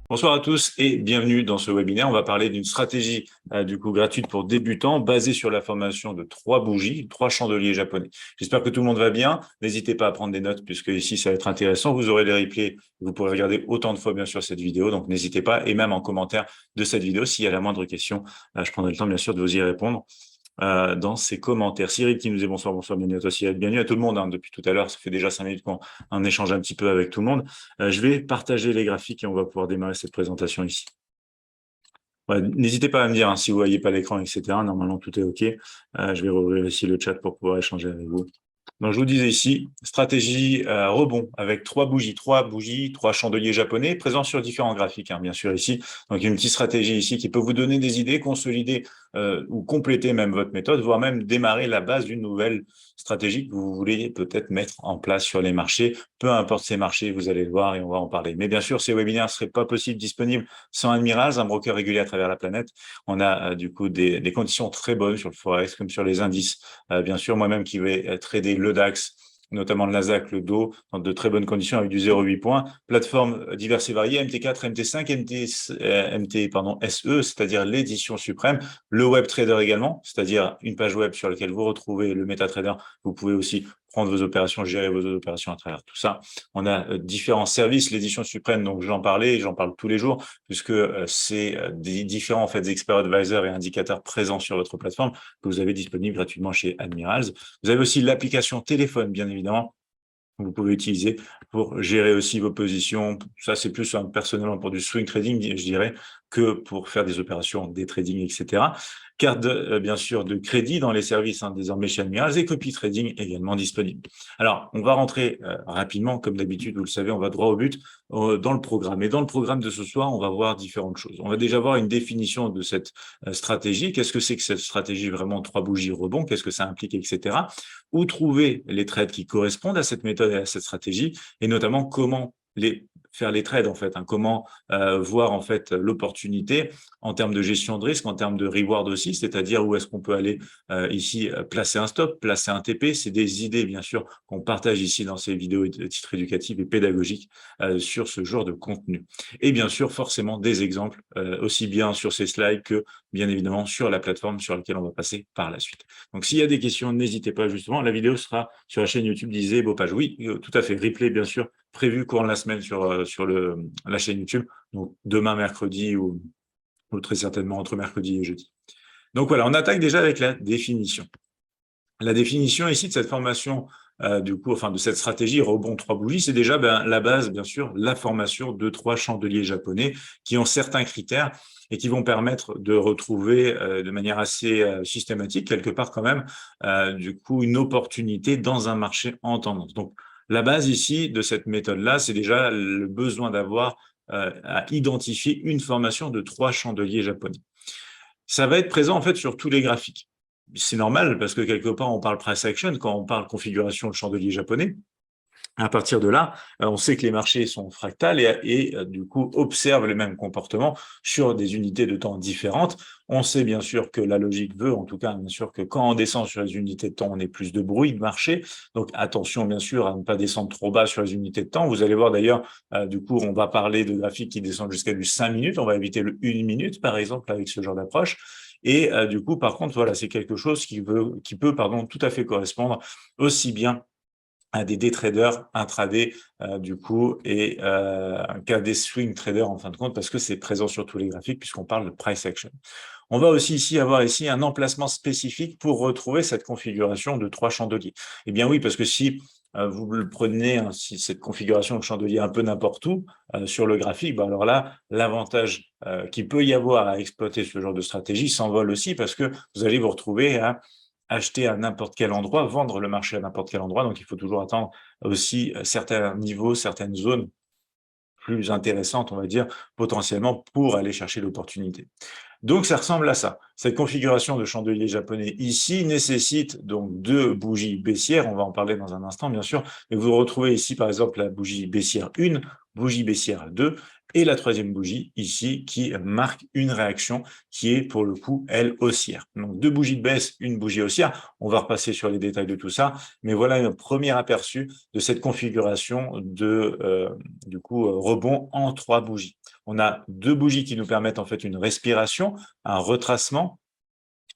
Bonsoir à tous et bienvenue dans ce webinaire. On va parler d'une stratégie gratuite pour débutants basée sur la formation de 3 bougies, 3 chandeliers japonais. J'espère que tout le monde va bien. N'hésitez pas à prendre des notes puisque ici ça va être intéressant. Vous aurez les replays. Vous pourrez regarder autant de fois bien sûr cette vidéo. Donc n'hésitez pas, et même en commentaire de cette vidéo, s'il y a la moindre question, je prendrai le temps bien sûr de vous y répondre dans ces commentaires. Cyril qui nous dit bonsoir, bienvenue à toi Cyril, bienvenue à tout le monde depuis tout à l'heure, ça fait déjà 5 minutes qu'on échange un petit peu avec tout le monde. Je vais partager les graphiques et on va pouvoir démarrer cette présentation ici. Ouais, n'hésitez pas à me dire si vous voyez pas l'écran, etc. Normalement tout est OK. Je vais rouvrir ici le chat pour pouvoir échanger avec vous. Donc, je vous disais ici, stratégie rebond avec 3 bougies, 3 chandeliers japonais présents sur différents graphiques, bien sûr ici. Donc, une petite stratégie ici qui peut vous donner des idées, consolider ou compléter même votre méthode, voire même démarrer la base d'une nouvelle stratégie que vous voulez peut-être mettre en place sur les marchés. Peu importe ces marchés, vous allez le voir et on va en parler. Mais bien sûr, ces webinaires ne seraient pas possibles, disponibles sans Admirals, un broker régulier à travers la planète. On a du coup des conditions très bonnes sur le Forex comme sur les indices. Bien sûr, moi-même qui vais trader le DAX, notamment le Nasdaq, le Dow, dans de très bonnes conditions avec du 0,8 points. Plateformes diverses et variées, MT4, MT5, SE, c'est-à-dire l'édition suprême. Le web trader également, c'est-à-dire une page web sur laquelle vous retrouvez le MetaTrader. Vous pouvez aussi prendre vos opérations, gérer vos opérations à travers tout ça. On a différents services, l'édition suprême, donc j'en parlais, j'en parle tous les jours, puisque c'est des différents experts advisors et indicateurs présents sur votre plateforme que vous avez disponible gratuitement chez Admirals. Vous avez aussi l'application téléphone, bien évidemment, que vous pouvez utiliser pour gérer aussi vos positions. Ça, c'est plus personnellement pour du swing trading, je dirais, que pour faire des opérations, des trading, etc. Carte, bien sûr, de crédit dans les services désormais chez Admirals et copy trading également disponible. Alors, on va rentrer rapidement, comme d'habitude, vous le savez, on va droit au but dans le programme. Et dans le programme de ce soir, on va voir différentes choses. On va déjà voir une définition de cette stratégie. Qu'est-ce que c'est que cette stratégie vraiment 3 bougies rebond? Qu'est-ce que ça implique, etc. Où trouver les trades qui correspondent à cette méthode et à cette stratégie, et notamment comment faire les trades comment voir l'opportunité en termes de gestion de risque, en termes de reward aussi, c'est-à-dire où est-ce qu'on peut aller ici placer un stop, placer un TP. C'est des idées bien sûr qu'on partage ici dans ces vidéos de titres éducatifs et pédagogiques sur ce genre de contenu. Et bien sûr forcément des exemples aussi bien sur ces slides que bien évidemment sur la plateforme sur laquelle on va passer par la suite. Donc s'il y a des questions, n'hésitez pas justement. La vidéo sera sur la chaîne YouTube d'Isée Beaupage. Oui, tout à fait. Replay bien sûr prévu courant de la semaine sur la chaîne YouTube. Donc demain mercredi ou très certainement entre mercredi et jeudi. Donc voilà, on attaque déjà avec la définition. La définition ici de cette formation, de cette stratégie rebond 3 bougies, c'est déjà la base, bien sûr, la formation de 3 chandeliers japonais qui ont certains critères et qui vont permettre de retrouver de manière assez systématique, quelque part quand même, une opportunité dans un marché en tendance. Donc, la base ici de cette méthode-là, c'est déjà le besoin d'avoir à identifier une formation de 3 chandeliers japonais. Ça va être présent en fait sur tous les graphiques. C'est normal parce que quelque part, on parle price action quand on parle configuration de chandelier japonais. À partir de là, on sait que les marchés sont fractales et du coup observent les mêmes comportements sur des unités de temps différentes. On sait bien sûr que la logique veut, en tout cas bien sûr que quand on descend sur les unités de temps, on ait plus de bruit de marché. Donc attention bien sûr à ne pas descendre trop bas sur les unités de temps. Vous allez voir d'ailleurs, on va parler de graphiques qui descendent jusqu'à du 5 minutes. On va éviter le 1 minute par exemple avec ce genre d'approche. Et par contre, voilà, c'est quelque chose qui peut tout à fait correspondre aussi bien à des day traders intraday qu'à des swing traders en fin de compte parce que c'est présent sur tous les graphiques puisqu'on parle de price action. On va aussi avoir ici un emplacement spécifique pour retrouver cette configuration de 3 chandeliers. Eh bien oui, parce que si vous le prenez, si cette configuration de chandelier un peu n'importe où sur le graphique, alors là, l'avantage qu'il peut y avoir à exploiter ce genre de stratégie s'envole aussi parce que vous allez vous retrouver à acheter à n'importe quel endroit, vendre le marché à n'importe quel endroit. Donc, il faut toujours attendre aussi certains niveaux, certaines zones plus intéressantes, on va dire, potentiellement pour aller chercher l'opportunité. Donc, ça ressemble à ça. Cette configuration de chandelier japonais ici nécessite donc 2 bougies baissières. On va en parler dans un instant, bien sûr. Et vous retrouvez ici, par exemple, la bougie baissière 1, bougie baissière 2, Et la troisième bougie ici qui marque une réaction qui est pour le coup, elle, haussière. Donc deux bougies de baisse, une bougie haussière. On va repasser sur les détails de tout ça, mais voilà un premier aperçu de cette configuration de du coup rebond en trois bougies. On a deux bougies qui nous permettent en fait une respiration, un retracement,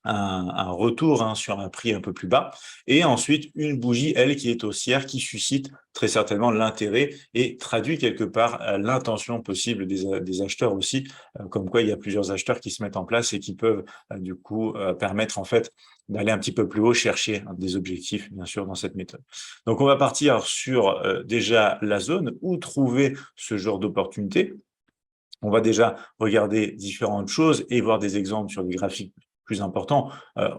un retour sur un prix un peu plus bas, et ensuite une bougie, elle, qui est haussière, qui suscite très certainement l'intérêt et traduit quelque part l'intention possible des acheteurs aussi, comme quoi il y a plusieurs acheteurs qui se mettent en place et qui peuvent du coup permettre en fait d'aller un petit peu plus haut, chercher des objectifs, bien sûr, dans cette méthode. Donc, on va partir sur déjà la zone où trouver ce genre d'opportunité. On va déjà regarder différentes choses et voir des exemples sur des graphiques plus importants,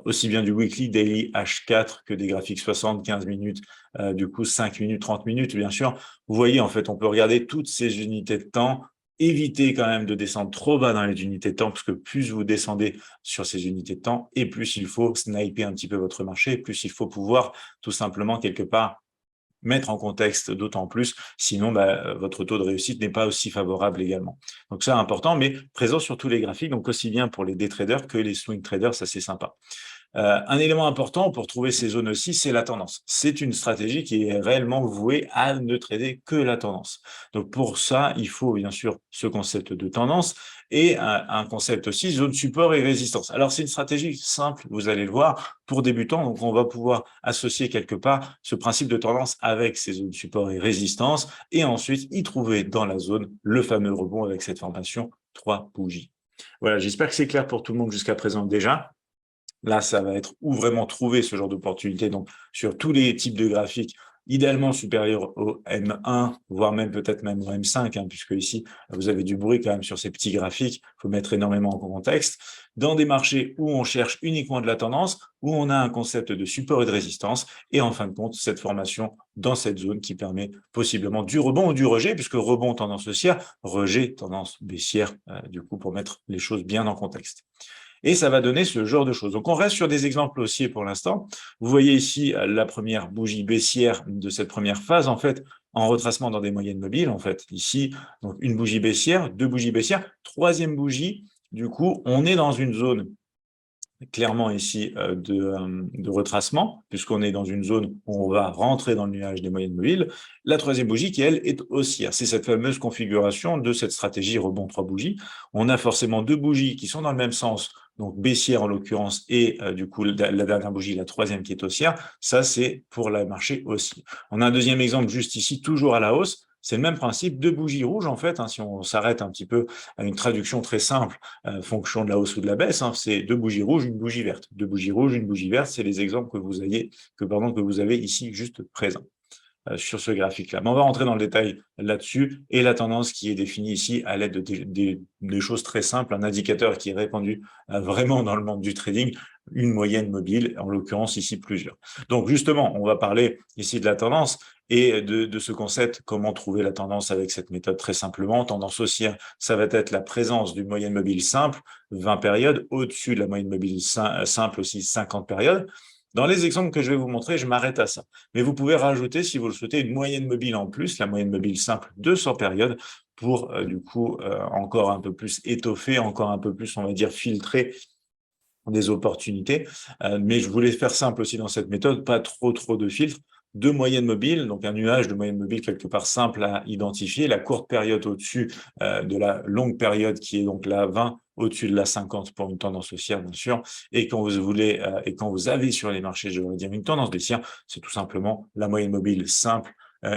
aussi bien du weekly, daily, H4 que des graphiques 60, 15 minutes, du coup 5 minutes, 30 minutes, bien sûr. Vous voyez, en fait, on peut regarder toutes ces unités de temps, éviter quand même de descendre trop bas dans les unités de temps, parce que plus vous descendez sur ces unités de temps, et plus il faut sniper un petit peu votre marché, plus il faut pouvoir tout simplement quelque part mettre en contexte d'autant plus, sinon votre taux de réussite n'est pas aussi favorable également. Donc ça, important, mais présent sur tous les graphiques, donc aussi bien pour les day traders que les swing traders, ça c'est sympa. Un élément important pour trouver ces zones aussi, c'est la tendance. C'est une stratégie qui est réellement vouée à ne trader que la tendance. Donc pour ça, il faut bien sûr ce concept de tendance et un concept aussi zone support et résistance. Alors c'est une stratégie simple, vous allez le voir, pour débutants. Donc on va pouvoir associer quelque part ce principe de tendance avec ces zones support et résistance et ensuite y trouver dans la zone le fameux rebond avec cette formation 3 bougies. Voilà, j'espère que c'est clair pour tout le monde jusqu'à présent déjà. Là, ça va être où vraiment trouver ce genre d'opportunité, donc sur tous les types de graphiques, idéalement supérieurs au M1, voire même peut-être même au M5, puisque ici, vous avez du bruit quand même sur ces petits graphiques, il faut mettre énormément en contexte, dans des marchés où on cherche uniquement de la tendance, où on a un concept de support et de résistance, et en fin de compte, cette formation dans cette zone qui permet possiblement du rebond ou du rejet, puisque rebond tendance haussière, rejet tendance baissière, du coup, pour mettre les choses bien en contexte. Et ça va donner ce genre de choses. Donc, on reste sur des exemples haussiers pour l'instant. Vous voyez ici la première bougie baissière de cette première phase, en fait, en retracement dans des moyennes mobiles, en fait. Ici, donc une bougie baissière, deux bougies baissières, troisième bougie. Du coup, on est dans une zone clairement ici de retracement, puisqu'on est dans une zone où on va rentrer dans le nuage des moyennes mobiles. La troisième bougie qui, elle, est haussière. C'est cette fameuse configuration de cette stratégie rebond 3 bougies. On a forcément deux bougies qui sont dans le même sens, donc baissière en l'occurrence, et du coup, la dernière bougie, la troisième qui est haussière. Ça, c'est pour le marché haussier. On a un deuxième exemple juste ici, toujours à la hausse. C'est le même principe, deux bougies rouges, en fait, si on s'arrête un petit peu à une traduction très simple, fonction de la hausse ou de la baisse, c'est deux bougies rouges, une bougie verte. Deux bougies rouges, une bougie verte, c'est les exemples que vous avez ici juste présents sur ce graphique-là. Mais on va rentrer dans le détail là-dessus et la tendance qui est définie ici à l'aide de choses très simples, un indicateur qui est répandu vraiment dans le monde du trading, une moyenne mobile, en l'occurrence ici plusieurs. Donc justement, on va parler ici de la tendance et de ce concept, comment trouver la tendance avec cette méthode très simplement. Tendance haussière, ça va être la présence d'une moyenne mobile simple, 20 périodes, au-dessus de la moyenne mobile simple aussi 50 périodes. Dans les exemples que je vais vous montrer, je m'arrête à ça. Mais vous pouvez rajouter, si vous le souhaitez, une moyenne mobile en plus, la moyenne mobile simple 200 périodes, pour du coup encore un peu plus étoffer, encore un peu plus, on va dire, filtrer des opportunités. Mais je voulais faire simple aussi dans cette méthode, pas trop de filtres. Deux moyennes mobiles, donc un nuage de moyenne mobile quelque part simple à identifier, la courte période au-dessus de la longue période qui est donc la 20 au-dessus de la 50 pour une tendance haussière, bien sûr. Et quand vous voulez, et quand vous avez sur les marchés, je vais dire une tendance baissière, c'est tout simplement la moyenne mobile simple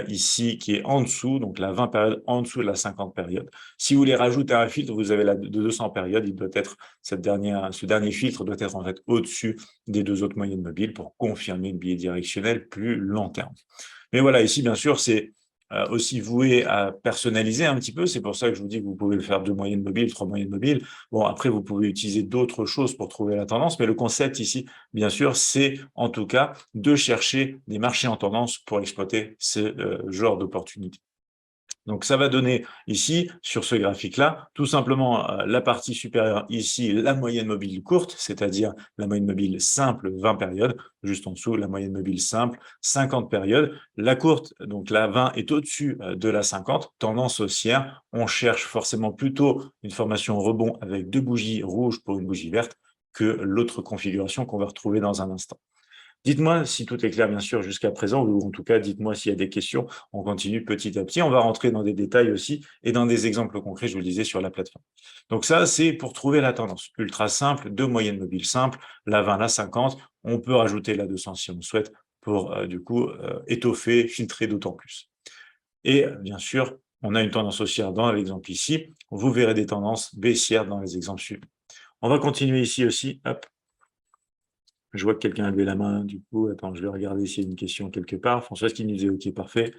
ici qui est en dessous, donc la 20 périodes en dessous de la 50 périodes. Si vous voulez rajouter un filtre, vous avez la de 200 périodes, il doit être ce dernier filtre doit être en fait au-dessus des deux autres moyennes mobiles pour confirmer le biais directionnel plus long terme. Mais voilà, ici, bien sûr, c'est aussi voué à personnaliser un petit peu. C'est pour ça que je vous dis que vous pouvez le faire deux moyennes mobiles, trois moyennes mobiles. Bon, après, vous pouvez utiliser d'autres choses pour trouver la tendance, mais le concept ici, bien sûr, c'est en tout cas de chercher des marchés en tendance pour exploiter ce genre d'opportunités. Donc, ça va donner ici, sur ce graphique-là, tout simplement la partie supérieure ici, la moyenne mobile courte, c'est-à-dire la moyenne mobile simple, 20 périodes, juste en dessous, la moyenne mobile simple, 50 périodes. La courte, donc la 20, est au-dessus de la 50, tendance haussière. On cherche forcément plutôt une formation rebond avec 2 bougies rouges pour une bougie verte que l'autre configuration qu'on va retrouver dans un instant. Dites-moi si tout est clair, bien sûr, jusqu'à présent, ou en tout cas, dites-moi s'il y a des questions. On continue petit à petit. On va rentrer dans des détails aussi et dans des exemples concrets, je vous le disais, sur la plateforme. Donc ça, c'est pour trouver la tendance. Ultra simple, 2 moyennes mobiles simples, la 20, la 50. On peut rajouter la 200 si on souhaite pour, du coup, étoffer, filtrer d'autant plus. Et bien sûr, on a une tendance haussière dans l'exemple ici. Vous verrez des tendances baissières dans les exemples suivants. On va continuer ici aussi. Hop. Je vois que quelqu'un a levé la main, du coup, attends, je vais regarder s'il y a une question quelque part. Françoise qui nous dit OK, parfait.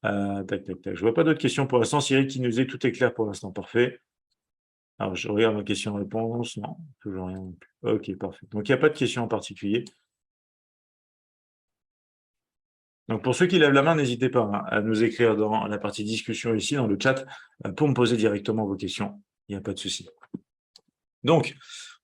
Tac, tac, tac. Je vois pas d'autres questions pour l'instant. Cyril qui nous dit tout est clair pour l'instant, parfait. Alors, je regarde ma question-réponse. Non, toujours rien non plus. OK, parfait. Donc, il n'y a pas de question en particulier. Donc, pour ceux qui lèvent la main, n'hésitez pas à nous écrire dans la partie discussion ici, dans le chat, pour me poser directement vos questions. Il n'y a pas de souci. Donc,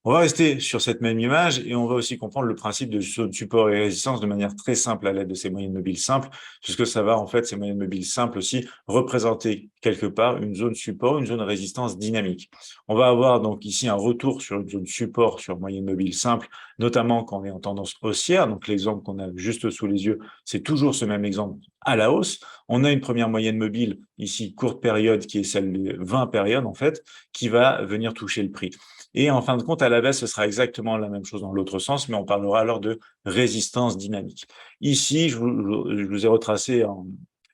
on va rester sur cette même image et on va aussi comprendre le principe de zone support et résistance de manière très simple à l'aide de ces moyennes mobiles simples, puisque ça va en fait, ces moyennes mobiles simples aussi, représenter quelque part une zone support, une zone de résistance dynamique. On va avoir donc ici un retour sur une zone support sur moyenne mobile simple, notamment quand on est en tendance haussière. Donc l'exemple qu'on a juste sous les yeux, c'est toujours ce même exemple à la hausse. On a une première moyenne mobile ici, courte période, qui est celle de 20 périodes en fait, qui va venir toucher le prix. Et en fin de compte, à la baisse, ce sera exactement la même chose dans l'autre sens, mais on parlera alors de résistance dynamique. Ici, je vous ai retracé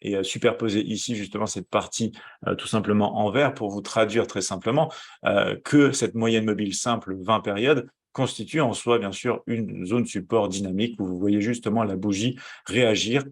et superposé ici justement cette partie tout simplement en vert pour vous traduire très simplement que cette moyenne mobile simple 20 périodes constitue en soi bien sûr une zone support dynamique où vous voyez justement la bougie réagir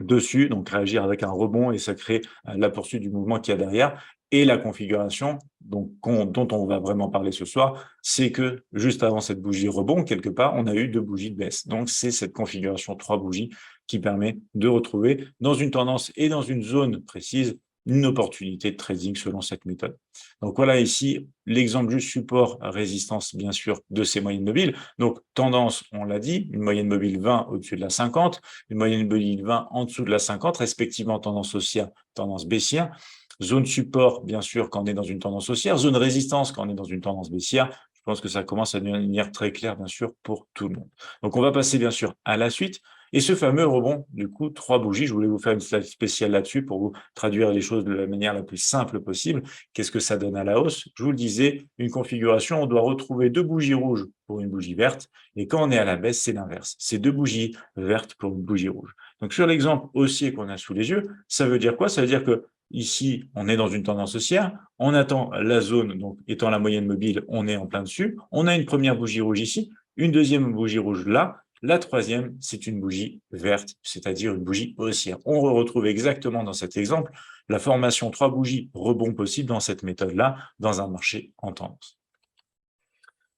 dessus, donc réagir avec un rebond et ça crée la poursuite du mouvement qu'il y a derrière. Et la configuration donc, dont on va vraiment parler ce soir, c'est que juste avant cette bougie rebond, quelque part, on a eu 2 bougies de baisse. Donc, c'est cette configuration 3 bougies qui permet de retrouver dans une tendance et dans une zone précise une opportunité de trading selon cette méthode. Donc voilà ici l'exemple juste support résistance bien sûr de ces moyennes mobiles. Donc tendance, on l'a dit, une moyenne mobile 20 au-dessus de la 50, une moyenne mobile 20 en dessous de la 50, respectivement tendance haussière, tendance baissière. Zone support, bien sûr, quand on est dans une tendance haussière. Zone résistance, quand on est dans une tendance baissière. Je pense que ça commence à devenir très clair, bien sûr, pour tout le monde. Donc, on va passer, bien sûr, à la suite. Et ce fameux rebond, du coup, 3 bougies, je voulais vous faire une slide spéciale là-dessus pour vous traduire les choses de la manière la plus simple possible. Qu'est-ce que ça donne à la hausse? Je vous le disais, une configuration, on doit retrouver 2 bougies rouges pour une bougie verte. Et quand on est à la baisse, c'est l'inverse. C'est 2 bougies vertes pour une bougie rouge. Donc, sur l'exemple haussier qu'on a sous les yeux, ça veut dire quoi? Ça veut dire que ici, on est dans une tendance haussière. On attend la zone, donc étant la moyenne mobile, on est en plein dessus. On a une première bougie rouge ici, une deuxième bougie rouge là. La troisième, c'est une bougie verte, c'est-à-dire une bougie haussière. On retrouve exactement dans cet exemple la formation 3 bougies rebond possible dans cette méthode-là, dans un marché en tendance.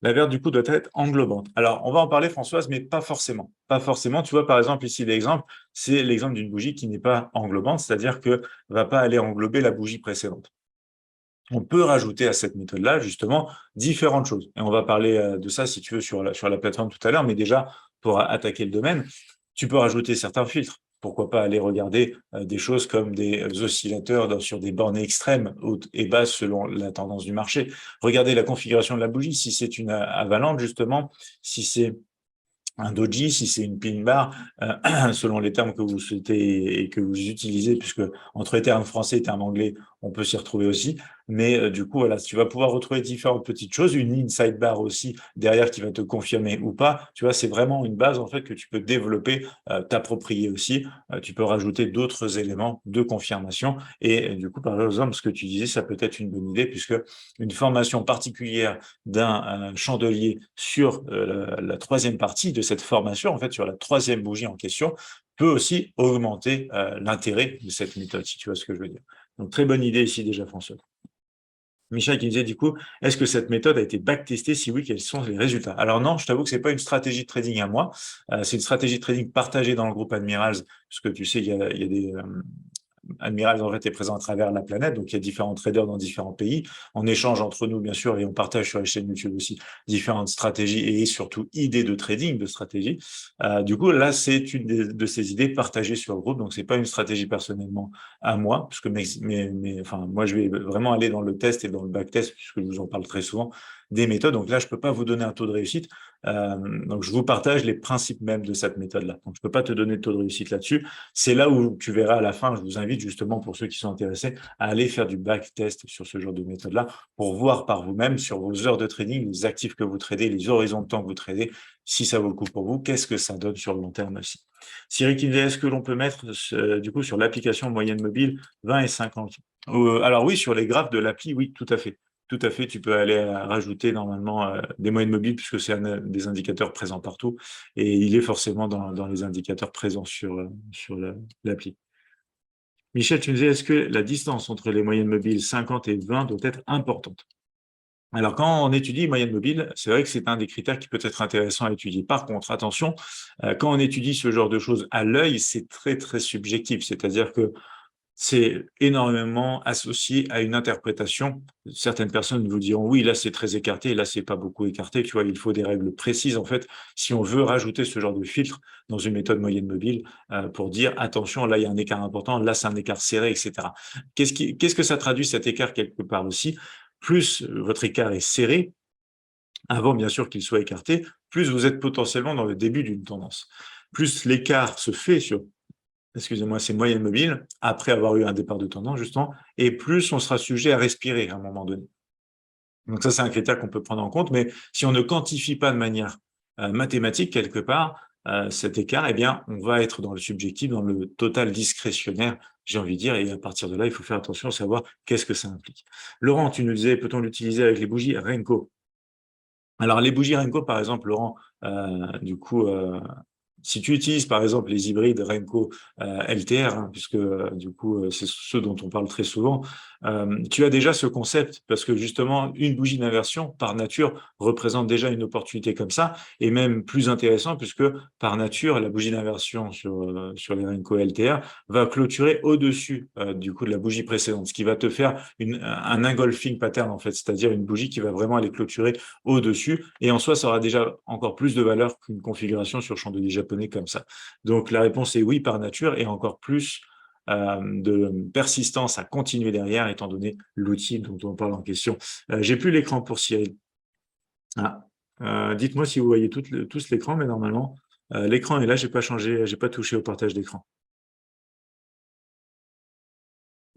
La verte, du coup, doit être englobante. Alors, on va en parler, Françoise, mais pas forcément. Pas forcément. Tu vois, par exemple, ici, l'exemple, c'est l'exemple d'une bougie qui n'est pas englobante, c'est-à-dire que va pas aller englober la bougie précédente. On peut rajouter à cette méthode-là, justement, différentes choses. Et on va parler de ça, si tu veux, sur la plateforme tout à l'heure, mais déjà, pour attaquer le domaine, tu peux rajouter certains filtres. Pourquoi pas aller regarder des choses comme des oscillateurs sur des bornes extrêmes, hautes et basses, selon la tendance du marché. Regardez la configuration de la bougie, si c'est une avalante, justement, si c'est un doji, si c'est une pin bar, selon les termes que vous souhaitez et que vous utilisez, puisque entre les termes français et termes anglais, on peut s'y retrouver aussi. Mais du coup, voilà, tu vas pouvoir retrouver différentes petites choses, une inside bar aussi derrière qui va te confirmer ou pas. Tu vois, c'est vraiment une base en fait que tu peux développer, t'approprier aussi. Tu peux rajouter d'autres éléments de confirmation. Et du coup, par exemple, ce que tu disais, ça peut être une bonne idée puisque une formation particulière d'un chandelier sur la troisième partie de cette formation, en fait, sur la troisième bougie en question, peut aussi augmenter l'intérêt de cette méthode, si tu vois ce que je veux dire. Donc, très bonne idée ici déjà, François. Michel qui disait du coup, est-ce que cette méthode a été backtestée? Si oui, quels sont les résultats? Alors non, je t'avoue que c'est pas une stratégie de trading à moi, c'est une stratégie de trading partagée dans le groupe Admirals, parce que tu sais, il y a des Admirals en fait est présent à travers la planète, donc il y a différents traders dans différents pays. On échange entre nous bien sûr et on partage sur la chaîne YouTube aussi différentes stratégies et surtout idées de trading, de stratégie. Du coup, là, c'est une de ces idées partagées sur le groupe. Donc, c'est pas une stratégie personnellement à moi, parce que enfin, moi, je vais vraiment aller dans le test et dans le backtest, puisque je vous en parle très souvent des méthodes. Donc là, je peux pas vous donner un taux de réussite. Donc, je vous partage les principes même de cette méthode-là. Donc, je peux pas te donner de taux de réussite là-dessus. C'est là où tu verras à la fin. Je vous invite justement pour ceux qui sont intéressés à aller faire du backtest sur ce genre de méthode-là pour voir par vous-même sur vos heures de trading, les actifs que vous tradez, les horizons de temps que vous tradez, si ça vaut le coup pour vous, qu'est-ce que ça donne sur le long terme aussi. Cyril qui me dit, est-ce que l'on peut mettre du coup sur l'application moyenne mobile 20 et 50? Alors oui, sur les graphes de l'appli, oui, tout à fait. Tout à fait, tu peux aller rajouter normalement des moyennes mobiles puisque c'est des indicateurs présents partout et il est forcément dans les indicateurs présents sur l'appli. Michel, tu me disais, est-ce que la distance entre les moyennes mobiles 50 et 20 doit être importante? Alors, quand on étudie moyenne mobile, c'est vrai que c'est un des critères qui peut être intéressant à étudier. Par contre, attention, quand on étudie ce genre de choses à l'œil, c'est très, très subjectif. C'est-à-dire que c'est énormément associé à une interprétation. Certaines personnes vous diront, oui, là, c'est très écarté, là, c'est pas beaucoup écarté. Tu vois, il faut des règles précises, en fait, si on veut rajouter ce genre de filtre dans une méthode moyenne mobile pour dire, attention, là, il y a un écart important, là, c'est un écart serré, etc. Qu'est-ce que ça traduit, cet écart, quelque part aussi? Plus votre écart est serré, avant bien sûr qu'il soit écarté, plus vous êtes potentiellement dans le début d'une tendance. Plus l'écart se fait sur, excusez-moi, ces moyennes mobiles, après avoir eu un départ de tendance justement, et plus on sera sujet à respirer à un moment donné. Donc ça, c'est un critère qu'on peut prendre en compte, mais si on ne quantifie pas de manière mathématique quelque part, cet écart, eh bien, on va être dans le subjectif, dans le total discrétionnaire, j'ai envie de dire, et à partir de là, il faut faire attention à savoir qu'est-ce que ça implique. Laurent, tu nous disais, peut-on l'utiliser avec les bougies Renko? Alors, les bougies Renko, par exemple, Laurent, du coup, si tu utilises par exemple les hybrides Renko LTR, hein, puisque du coup c'est ceux dont on parle très souvent, tu as déjà ce concept parce que justement une bougie d'inversion par nature représente déjà une opportunité comme ça et même plus intéressant puisque par nature la bougie d'inversion sur les Renko LTR va clôturer au-dessus du coup de la bougie précédente, ce qui va te faire un engulfing pattern en fait, c'est-à-dire une bougie qui va vraiment aller clôturer au-dessus et en soi ça aura déjà encore plus de valeur qu'une configuration sur chandelier japonais comme ça. Donc la réponse est oui par nature et encore plus de persistance à continuer derrière étant donné l'outil dont on parle en question. J'ai plus l'écran pour Cyril. Ah. Dites-moi si vous voyez tous l'écran, mais normalement l'écran est là, j'ai pas changé, j'ai pas touché au partage d'écran.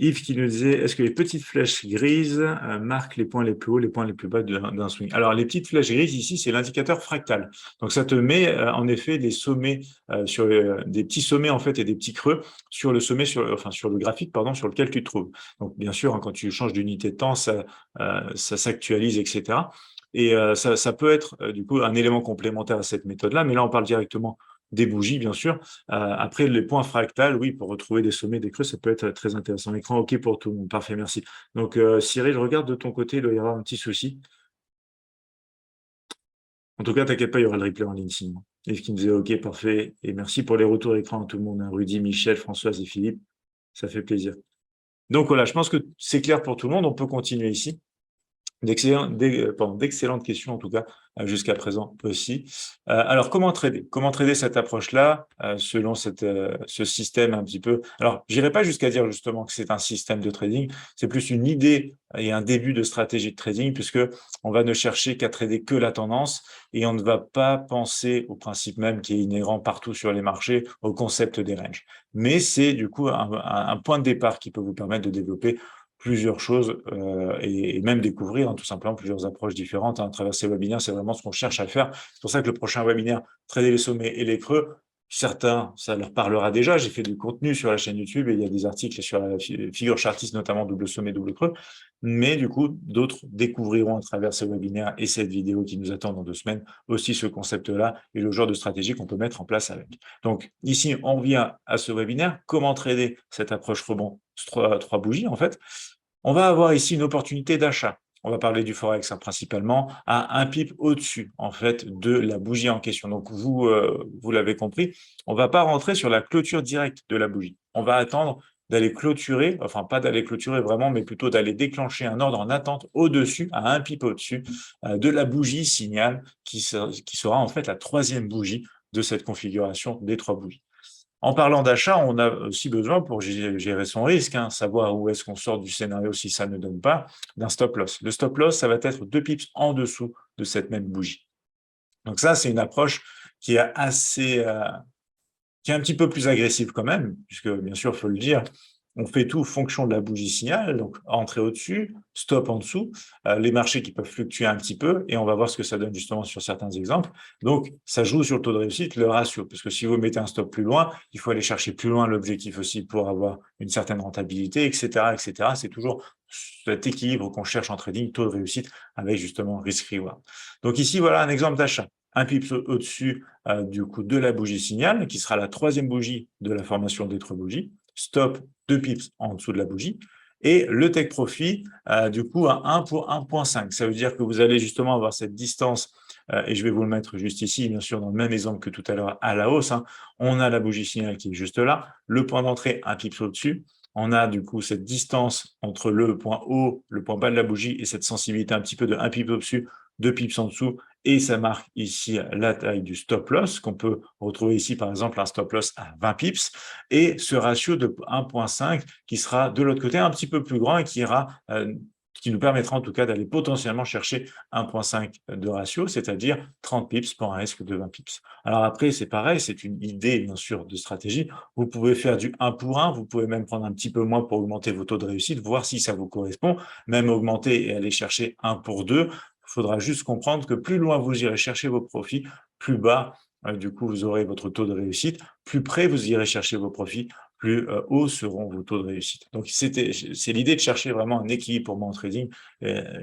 Yves qui nous disait, est-ce que les petites flèches grises marquent les points les plus hauts, les points les plus bas d'un swing? Alors, les petites flèches grises, ici, c'est l'indicateur fractal. Donc, ça te met, en effet, des sommets, des petits sommets, en fait, et des petits creux sur le sommet, enfin, sur le graphique, pardon, sur lequel tu te trouves. Donc, bien sûr, hein, quand tu changes d'unité de temps, ça s'actualise, etc. Et ça peut être, du coup, un élément complémentaire à cette méthode-là. Mais là, on parle directement des bougies, bien sûr. Après, les points fractals, oui, pour retrouver des sommets, des creux, ça peut être très intéressant. L'écran, OK pour tout le monde. Parfait, merci. Donc, Cyril, je regarde de ton côté, il doit y avoir un petit souci. En tout cas, t'inquiète pas, il y aura le replay en ligne sinon. Yves qui me disait OK, parfait. Et merci pour les retours écran à tout le monde, hein. Rudy, Michel, Françoise et Philippe. Ça fait plaisir. Donc voilà, je pense que c'est clair pour tout le monde. On peut continuer ici. D'excellentes questions, en tout cas, jusqu'à présent aussi. Alors, comment trader? Comment trader cette approche-là, selon ce système un petit peu? Alors, j'irai pas jusqu'à dire justement que c'est un système de trading, c'est plus une idée et un début de stratégie de trading, puisque on va ne chercher qu'à trader que la tendance et on ne va pas penser au principe même qui est inhérent partout sur les marchés, au concept des ranges. Mais c'est du coup un point de départ qui peut vous permettre de développer plusieurs choses et même découvrir tout simplement plusieurs approches différentes à travers ces webinaires. C'est vraiment ce qu'on cherche à faire. C'est pour ça que le prochain webinaire, Trader les sommets et les creux, certains, ça leur parlera déjà. J'ai fait du contenu sur la chaîne YouTube et il y a des articles sur la figure chartiste, notamment double sommet, double creux. Mais du coup, d'autres découvriront à travers ces webinaires et cette vidéo qui nous attend dans 2 semaines aussi ce concept-là et le genre de stratégie qu'on peut mettre en place avec. Donc ici, on vient à ce webinaire. Comment trader cette approche rebond, trois bougies en fait. On va avoir ici une opportunité d'achat. On va parler du Forex principalement à un pip au-dessus en fait de la bougie en question. Donc vous l'avez compris, on ne va pas rentrer sur la clôture directe de la bougie. On va attendre d'aller clôturer, enfin pas d'aller clôturer vraiment, mais plutôt d'aller déclencher un ordre en attente au-dessus, à un pip au-dessus de la bougie signal qui sera en fait la troisième bougie de cette configuration des trois bougies. En parlant d'achat, on a aussi besoin, pour gérer son risque, savoir où est-ce qu'on sort du scénario si ça ne donne pas, d'un stop loss. Le stop loss, ça va être 2 pips en dessous de cette même bougie. Donc ça, c'est une approche qui est qui est un petit peu plus agressive quand même, puisque bien sûr, il faut le dire, on fait tout fonction de la bougie signal, donc entrée au-dessus, stop en dessous, les marchés qui peuvent fluctuer un petit peu, et on va voir ce que ça donne justement sur certains exemples. Donc, ça joue sur le taux de réussite, le ratio, parce que si vous mettez un stop plus loin, il faut aller chercher plus loin l'objectif aussi pour avoir une certaine rentabilité, etc., etc. C'est toujours cet équilibre qu'on cherche en trading, taux de réussite avec justement risk-reward. Donc ici, voilà un exemple d'achat. Un pips au-dessus du coup de la bougie signal, qui sera la troisième bougie de la formation des trois bougies. Stop 2 pips en dessous de la bougie. Et le take profit, du coup, à 1 pour 1,5. Ça veut dire que vous allez justement avoir cette distance, et je vais vous le mettre juste ici, bien sûr, dans le même exemple que tout à l'heure à la hausse. On a la bougie signal qui est juste là, le point d'entrée, un pips au-dessus. On a du coup cette distance entre le point haut, le point bas de la bougie et cette sensibilité un petit peu de 1 pip au-dessus, 2 pips en dessous, et ça marque ici la taille du stop loss, qu'on peut retrouver ici par exemple un stop loss à 20 pips, et ce ratio de 1,5 qui sera de l'autre côté un petit peu plus grand et qui nous permettra en tout cas d'aller potentiellement chercher 1,5 de ratio, c'est-à-dire 30 pips pour un risque de 20 pips. Alors après, c'est pareil, c'est une idée bien sûr de stratégie. Vous pouvez faire du 1 pour 1, vous pouvez même prendre un petit peu moins pour augmenter vos taux de réussite, voir si ça vous correspond, même augmenter et aller chercher 1 pour 2. Il faudra juste comprendre que plus loin vous irez chercher vos profits, plus bas, du coup, vous aurez votre taux de réussite. Plus près vous irez chercher vos profits, plus hauts seront vos taux de réussite. Donc, c'est l'idée de chercher vraiment un équilibre pour moi en trading,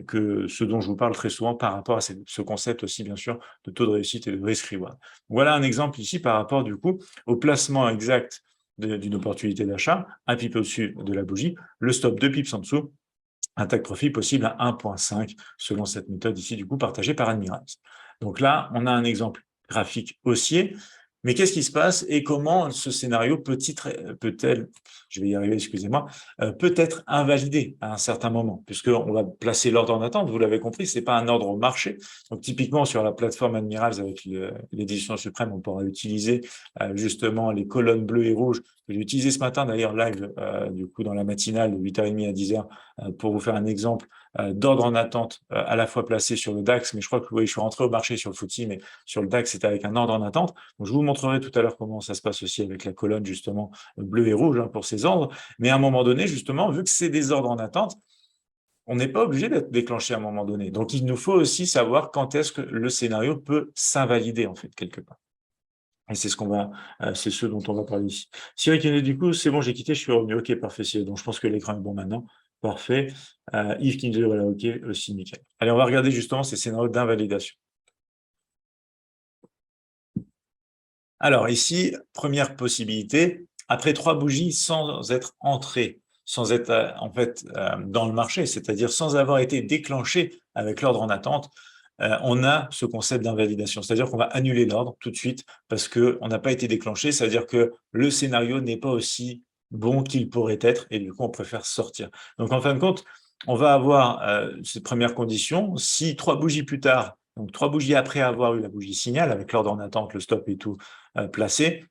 que ce dont je vous parle très souvent par rapport à ce concept aussi, bien sûr, de taux de réussite et de risk-reward. Voilà un exemple ici par rapport, du coup, au placement exact d'une opportunité d'achat, un pip au-dessus de la bougie, le stop 2 pips en dessous, un take profit possible à 1,5 selon cette méthode ici, du coup, partagée par Admirals. Donc là, on a un exemple graphique haussier, mais qu'est-ce qui se passe et comment ce scénario peut-elle, je vais y arriver, excusez-moi, peut être invalidé à un certain moment, puisqu'on va placer l'ordre en attente, vous l'avez compris, c'est pas un ordre au marché. Donc typiquement sur la plateforme Admirals avec l'édition suprême, on pourra utiliser justement les colonnes bleues et rouges que j'ai utilisées ce matin d'ailleurs live, du coup dans la matinale de 8h30 à 10h, pour vous faire un exemple d'ordre en attente à la fois placé sur le DAX, mais je crois que oui, je suis rentré au marché sur le FTSE, mais sur le DAX, c'était avec un ordre en attente. Donc, je vous montrerai tout à l'heure comment ça se passe aussi avec la colonne, justement, bleu et rouge pour ces ordres. Mais à un moment donné, justement, vu que c'est des ordres en attente, on n'est pas obligé d'être déclenché à un moment donné. Donc, il nous faut aussi savoir quand est-ce que le scénario peut s'invalider, en fait, quelque part. Et c'est c'est ce dont on va parler ici. Cyril, du coup, c'est bon, j'ai quitté, je suis revenu. Ok, parfait, donc je pense que l'écran est bon maintenant. Parfait. Yves qui me dit, voilà, ok, aussi, nickel. Allez, on va regarder justement ces scénarios d'invalidation. Alors ici, première possibilité, après 3 bougies sans être entré, sans être en fait dans le marché, c'est-à-dire sans avoir été déclenché avec l'ordre en attente, on a ce concept d'invalidation, c'est-à-dire qu'on va annuler l'ordre tout de suite parce qu'on n'a pas été déclenché, c'est-à-dire que le scénario n'est pas aussi bon qu'il pourrait être et du coup on préfère sortir. Donc en fin de compte, on va avoir cette première condition. Si 3 bougies plus tard, donc 3 bougies après avoir eu la bougie signal avec l'ordre en attente, le stop et tout placé,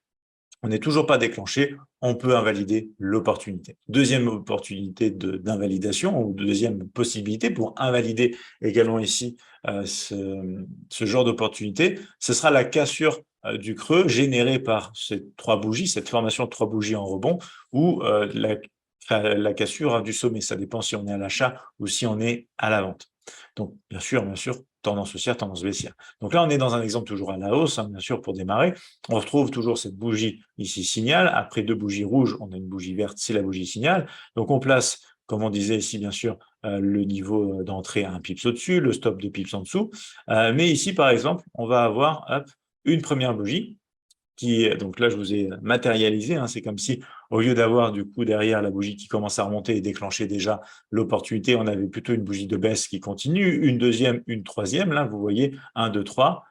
on n'est toujours pas déclenché, on peut invalider l'opportunité. Deuxième opportunité d'invalidation, ou deuxième possibilité pour invalider également ici ce genre d'opportunité, ce sera la cassure du creux générée par ces 3 bougies, cette formation de 3 bougies en rebond, ou la cassure du sommet. Ça dépend si on est à l'achat ou si on est à la vente. Donc, bien sûr, tendance haussière, tendance baissière. Donc là, on est dans un exemple toujours à la hausse, bien sûr, pour démarrer. On retrouve toujours cette bougie ici, signal. Après 2 bougies rouges, on a une bougie verte, c'est la bougie signal. Donc, on place, comme on disait ici, bien sûr, le niveau d'entrée à 1 pips au-dessus, le stop 2 pips en dessous. Mais ici, par exemple, on va avoir une première bougie donc là, je vous ai matérialisé. C'est comme si, au lieu d'avoir du coup derrière la bougie qui commence à remonter et déclencher déjà l'opportunité, on avait plutôt une bougie de baisse qui continue, une deuxième, une troisième. Là, vous voyez, 1, 2, 3.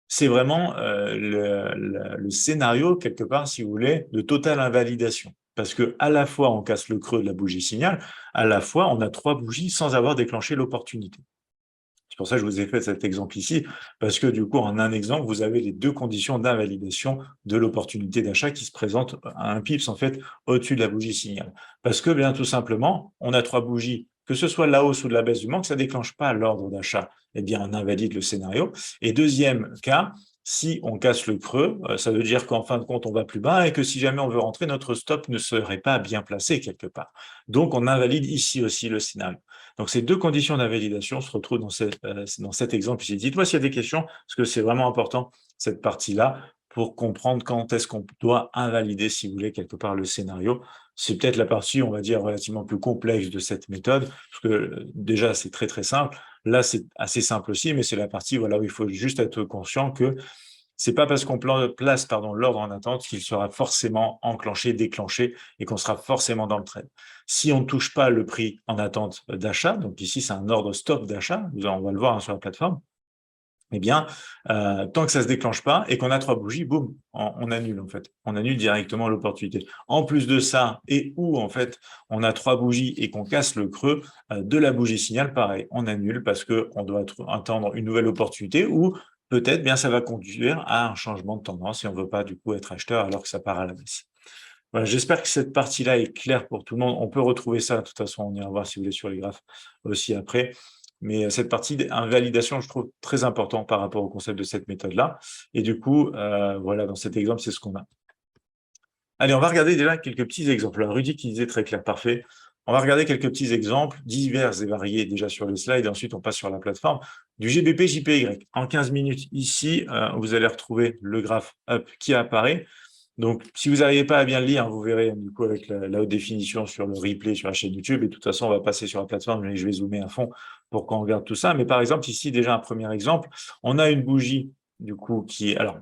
C'est vraiment le scénario, quelque part, si vous voulez, de totale invalidation. parce que à la fois on casse le creux de la bougie signal, à la fois on a 3 bougies sans avoir déclenché l'opportunité. C'est pour ça que je vous ai fait cet exemple ici, parce que du coup, en un exemple, vous avez les 2 conditions d'invalidation de l'opportunité d'achat qui se présentent à un pips, en fait, au-dessus de la bougie signal. Parce que, bien tout simplement, on a 3 bougies, que ce soit de la hausse ou de la baisse du manque, ça ne déclenche pas l'ordre d'achat. Eh bien, on invalide le scénario. Et deuxième cas, si on casse le creux, ça veut dire qu'en fin de compte, on va plus bas et que si jamais on veut rentrer, notre stop ne serait pas bien placé quelque part. Donc, on invalide ici aussi le scénario. Donc, ces 2 conditions d'invalidation se retrouvent dans cet exemple ici. Dites-moi s'il y a des questions, parce que c'est vraiment important, cette partie-là, pour comprendre quand est-ce qu'on doit invalider, si vous voulez, quelque part le scénario. C'est peut-être la partie, on va dire, relativement plus complexe de cette méthode, parce que déjà, c'est très, très simple. Là, c'est assez simple aussi, mais c'est la partie voilà, où il faut juste être conscient que c'est pas parce qu'on place l'ordre en attente qu'il sera forcément enclenché, déclenché et qu'on sera forcément dans le trade. Si on ne touche pas le prix en attente d'achat, donc ici c'est un ordre stop d'achat, on va le voir sur la plateforme, eh bien, tant que ça se déclenche pas et qu'on a 3 bougies, boum, on annule en fait. On annule directement l'opportunité. En plus de ça, et où en fait on a 3 bougies et qu'on casse le creux de la bougie signal, pareil, on annule parce qu'on doit attendre une nouvelle opportunité ou peut-être bien ça va conduire à un changement de tendance et on ne veut pas du coup être acheteur alors que ça part à la baisse. Voilà, j'espère que cette partie-là est claire pour tout le monde. On peut retrouver ça, de toute façon, on ira voir si vous voulez sur les graphes aussi après. Mais cette partie d'invalidation, je trouve très important par rapport au concept de cette méthode-là. Et du coup, voilà, dans cet exemple, c'est ce qu'on a. Allez, on va regarder déjà quelques petits exemples. Alors, Rudy qui disait très clair, parfait. On va regarder quelques petits exemples divers et variés déjà sur le slide. Et ensuite, on passe sur la plateforme du GBP JPY. En 15 minutes ici, vous allez retrouver le graphe up qui apparaît. Donc, si vous n'arrivez pas à bien le lire, vous verrez du coup avec la haute définition sur le replay sur la chaîne YouTube. Et de toute façon, on va passer sur la plateforme, mais je vais zoomer à fond pour qu'on regarde tout ça. Mais par exemple, ici, déjà un premier exemple, on a une bougie du coup qui est… Alors,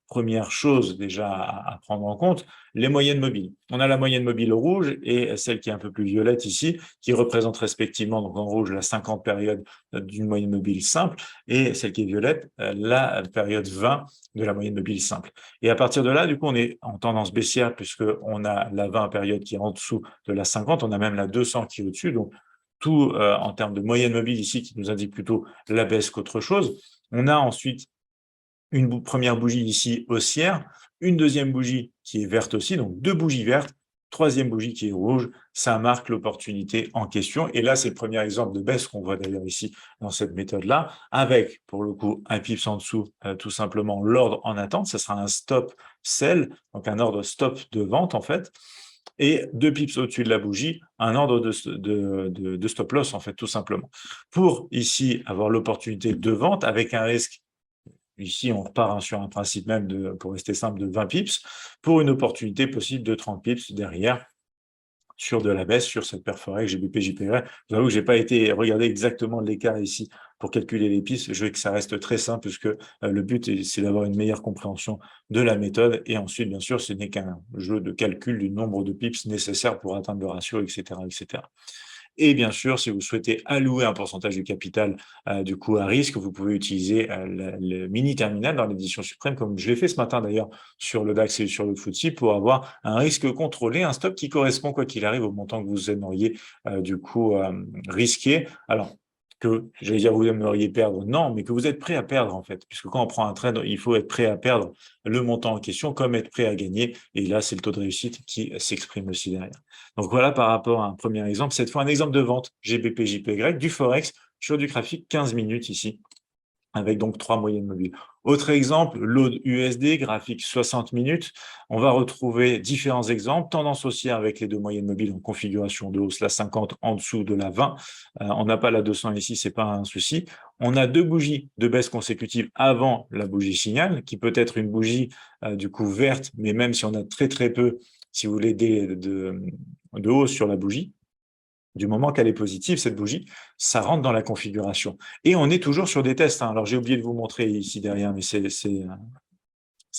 première chose déjà à prendre en compte, les moyennes mobiles. On a la moyenne mobile rouge et celle qui est un peu plus violette ici, qui représente respectivement, donc en rouge, la 50 période d'une moyenne mobile simple et celle qui est violette, la période 20 de la moyenne mobile simple. Et à partir de là, du coup, on est en tendance baissière puisqu'on a la 20 période qui est en dessous de la 50, on a même la 200 qui est au-dessus, donc tout en termes de moyenne mobile ici qui nous indique plutôt la baisse qu'autre chose. On a ensuite une première bougie ici haussière, une deuxième bougie qui est verte aussi, donc 2 bougies vertes, troisième bougie qui est rouge, ça marque l'opportunité en question. Et là, c'est le premier exemple de baisse qu'on voit d'ailleurs ici dans cette méthode-là, avec pour le coup un pips en dessous, tout simplement l'ordre en attente, ça sera un stop sell, donc un ordre stop de vente en fait, et 2 pips au-dessus de la bougie, un ordre de stop loss en fait, tout simplement. Pour ici avoir l'opportunité de vente avec un risque. Ici, on repart sur un principe même, pour rester simple, de 20 pips, pour une opportunité possible de 30 pips derrière sur de la baisse, sur cette perforée GBP, JPY. Je vous avoue que je n'ai pas été regarder exactement l'écart ici pour calculer les pips. Je veux que ça reste très simple, puisque le but, c'est d'avoir une meilleure compréhension de la méthode. Et ensuite, bien sûr, ce n'est qu'un jeu de calcul du nombre de pips nécessaires pour atteindre le ratio, etc., etc. Et bien sûr, si vous souhaitez allouer un pourcentage du capital du coup à risque, vous pouvez utiliser le mini terminal dans l'édition suprême, comme je l'ai fait ce matin d'ailleurs sur le DAX et sur le FTSE, pour avoir un risque contrôlé, un stop qui correspond quoi qu'il arrive au montant que vous aimeriez du coup risquer. Alors, que, j'allais dire, vous aimeriez perdre, non, mais que vous êtes prêt à perdre, en fait. Puisque quand on prend un trade, il faut être prêt à perdre le montant en question, comme être prêt à gagner. Et là, c'est le taux de réussite qui s'exprime aussi derrière. Donc voilà par rapport à un premier exemple. Cette fois, un exemple de vente GBP, JPY, du Forex, sur du graphique 15 minutes ici, avec donc 3 moyennes mobiles. Autre exemple, l'AUD USD, graphique 60 minutes. On va retrouver différents exemples. Tendance haussière avec les 2 moyennes mobiles en configuration de hausse, la 50 en dessous de la 20. On n'a pas la 200 ici, c'est pas un souci. On a 2 bougies de baisse consécutive avant la bougie signal, qui peut être une bougie du coup verte, mais même si on a très très peu, si vous voulez, de hausse sur la bougie, du moment qu'elle est positive, cette bougie, ça rentre dans la configuration. Et on est toujours sur des tests. Alors, j'ai oublié de vous montrer ici derrière, mais c'est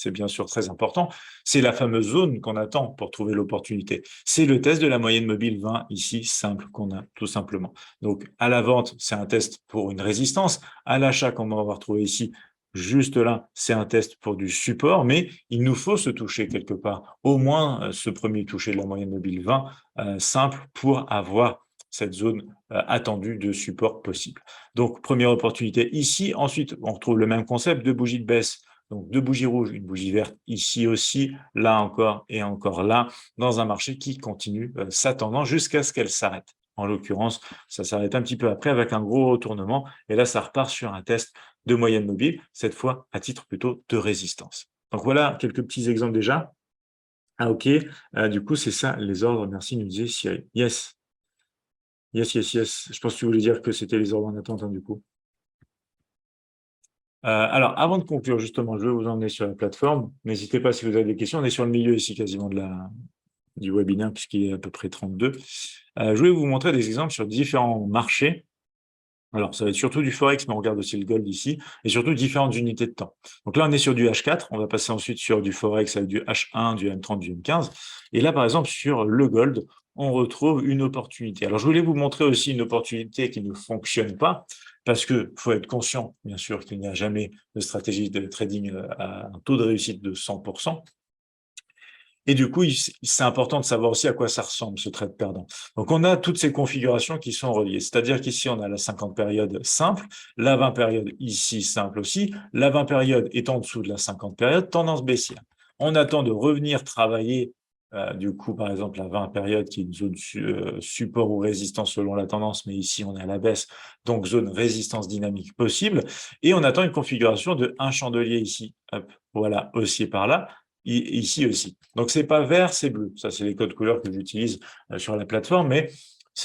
bien sûr très important. C'est la fameuse zone qu'on attend pour trouver l'opportunité. C'est le test de la moyenne mobile 20, ici, simple, qu'on a tout simplement. Donc, à la vente, c'est un test pour une résistance. À l'achat, comme on va retrouver ici, juste là, c'est un test pour du support, mais il nous faut se toucher quelque part, au moins ce premier toucher de la moyenne mobile 20 simple pour avoir cette zone attendue de support possible. Donc, première opportunité ici. Ensuite, on retrouve le même concept, deux bougies de baisse. Donc, deux bougies rouges, une bougie verte ici aussi, là encore et encore là, dans un marché qui continue s'attendant jusqu'à ce qu'elle s'arrête. En l'occurrence, ça s'arrête un petit peu après avec un gros retournement. Et là, ça repart sur un test de moyenne mobile, cette fois à titre plutôt de résistance. Donc voilà quelques petits exemples déjà. Ah ok, du coup c'est ça les ordres, merci, nous disait Cyril. Yes, yes, yes, yes. Je pense que tu voulais dire que c'était les ordres en attente du coup. Alors avant de conclure justement, je vais vous emmener sur la plateforme. N'hésitez pas si vous avez des questions, on est sur le milieu ici quasiment du webinaire puisqu'il est à peu près 32. Je vais vous montrer des exemples sur différents marchés. Alors, ça va être surtout du Forex, mais on regarde aussi le Gold ici, et surtout différentes unités de temps. Donc là, on est sur du H4, on va passer ensuite sur du Forex avec du H1, du M30, du M15. Et là, par exemple, sur le Gold, on retrouve une opportunité. Alors, je voulais vous montrer aussi une opportunité qui ne fonctionne pas, parce qu'il faut être conscient, bien sûr, qu'il n'y a jamais de stratégie de trading à un taux de réussite de 100%. Et du coup, c'est important de savoir aussi à quoi ça ressemble, ce trade perdant. Donc, on a toutes ces configurations qui sont reliées. C'est-à-dire qu'ici, on a la 50 période simple, la 20 période ici simple aussi, la 20 période est en dessous de la 50 période, tendance baissière. On attend de revenir travailler, du coup, par exemple, la 20 période qui est une zone support ou résistance selon la tendance, mais ici, on est à la baisse, donc zone résistance dynamique possible. Et on attend une configuration de un chandelier ici, hop, voilà, haussier par là, ici aussi. Donc, c'est pas vert, c'est bleu. Ça, c'est les codes couleurs que j'utilise sur la plateforme, mais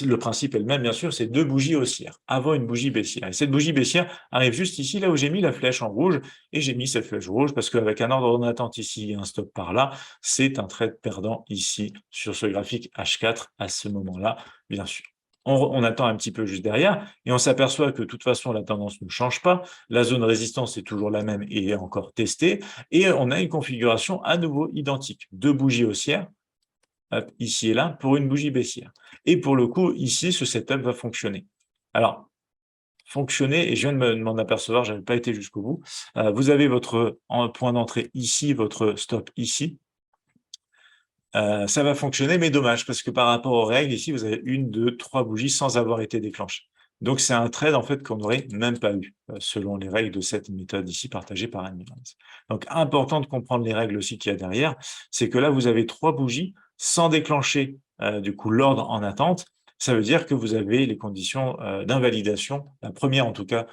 le principe est le même, bien sûr, c'est deux bougies haussières, avant une bougie baissière. Et cette bougie baissière arrive juste ici, là où j'ai mis la flèche en rouge, et j'ai mis cette flèche rouge parce qu'avec un ordre en attente ici et un stop par là, c'est un trade perdant ici sur ce graphique H4 à ce moment-là, bien sûr. On attend un petit peu juste derrière et on s'aperçoit que de toute façon, la tendance ne change pas. La zone résistance est toujours la même et est encore testée. Et on a une configuration à nouveau identique. Deux bougies haussières, ici et là, pour une bougie baissière. Et pour le coup, ici, ce setup va fonctionner. Alors, fonctionner, et je viens de m'en apercevoir, je n'avais pas été jusqu'au bout. Vous avez votre point d'entrée ici, votre stop ici. Ça va fonctionner, mais dommage, parce que par rapport aux règles, ici, vous avez une, deux, trois bougies sans avoir été déclenchées. Donc, c'est un trade, en fait, qu'on n'aurait même pas eu, selon les règles de cette méthode ici, partagée par Anne Milans. Donc, important de comprendre les règles aussi qu'il y a derrière, c'est que là, vous avez trois bougies sans déclencher, du coup, l'ordre en attente. Ça veut dire que vous avez les conditions d'invalidation, la première, en tout cas,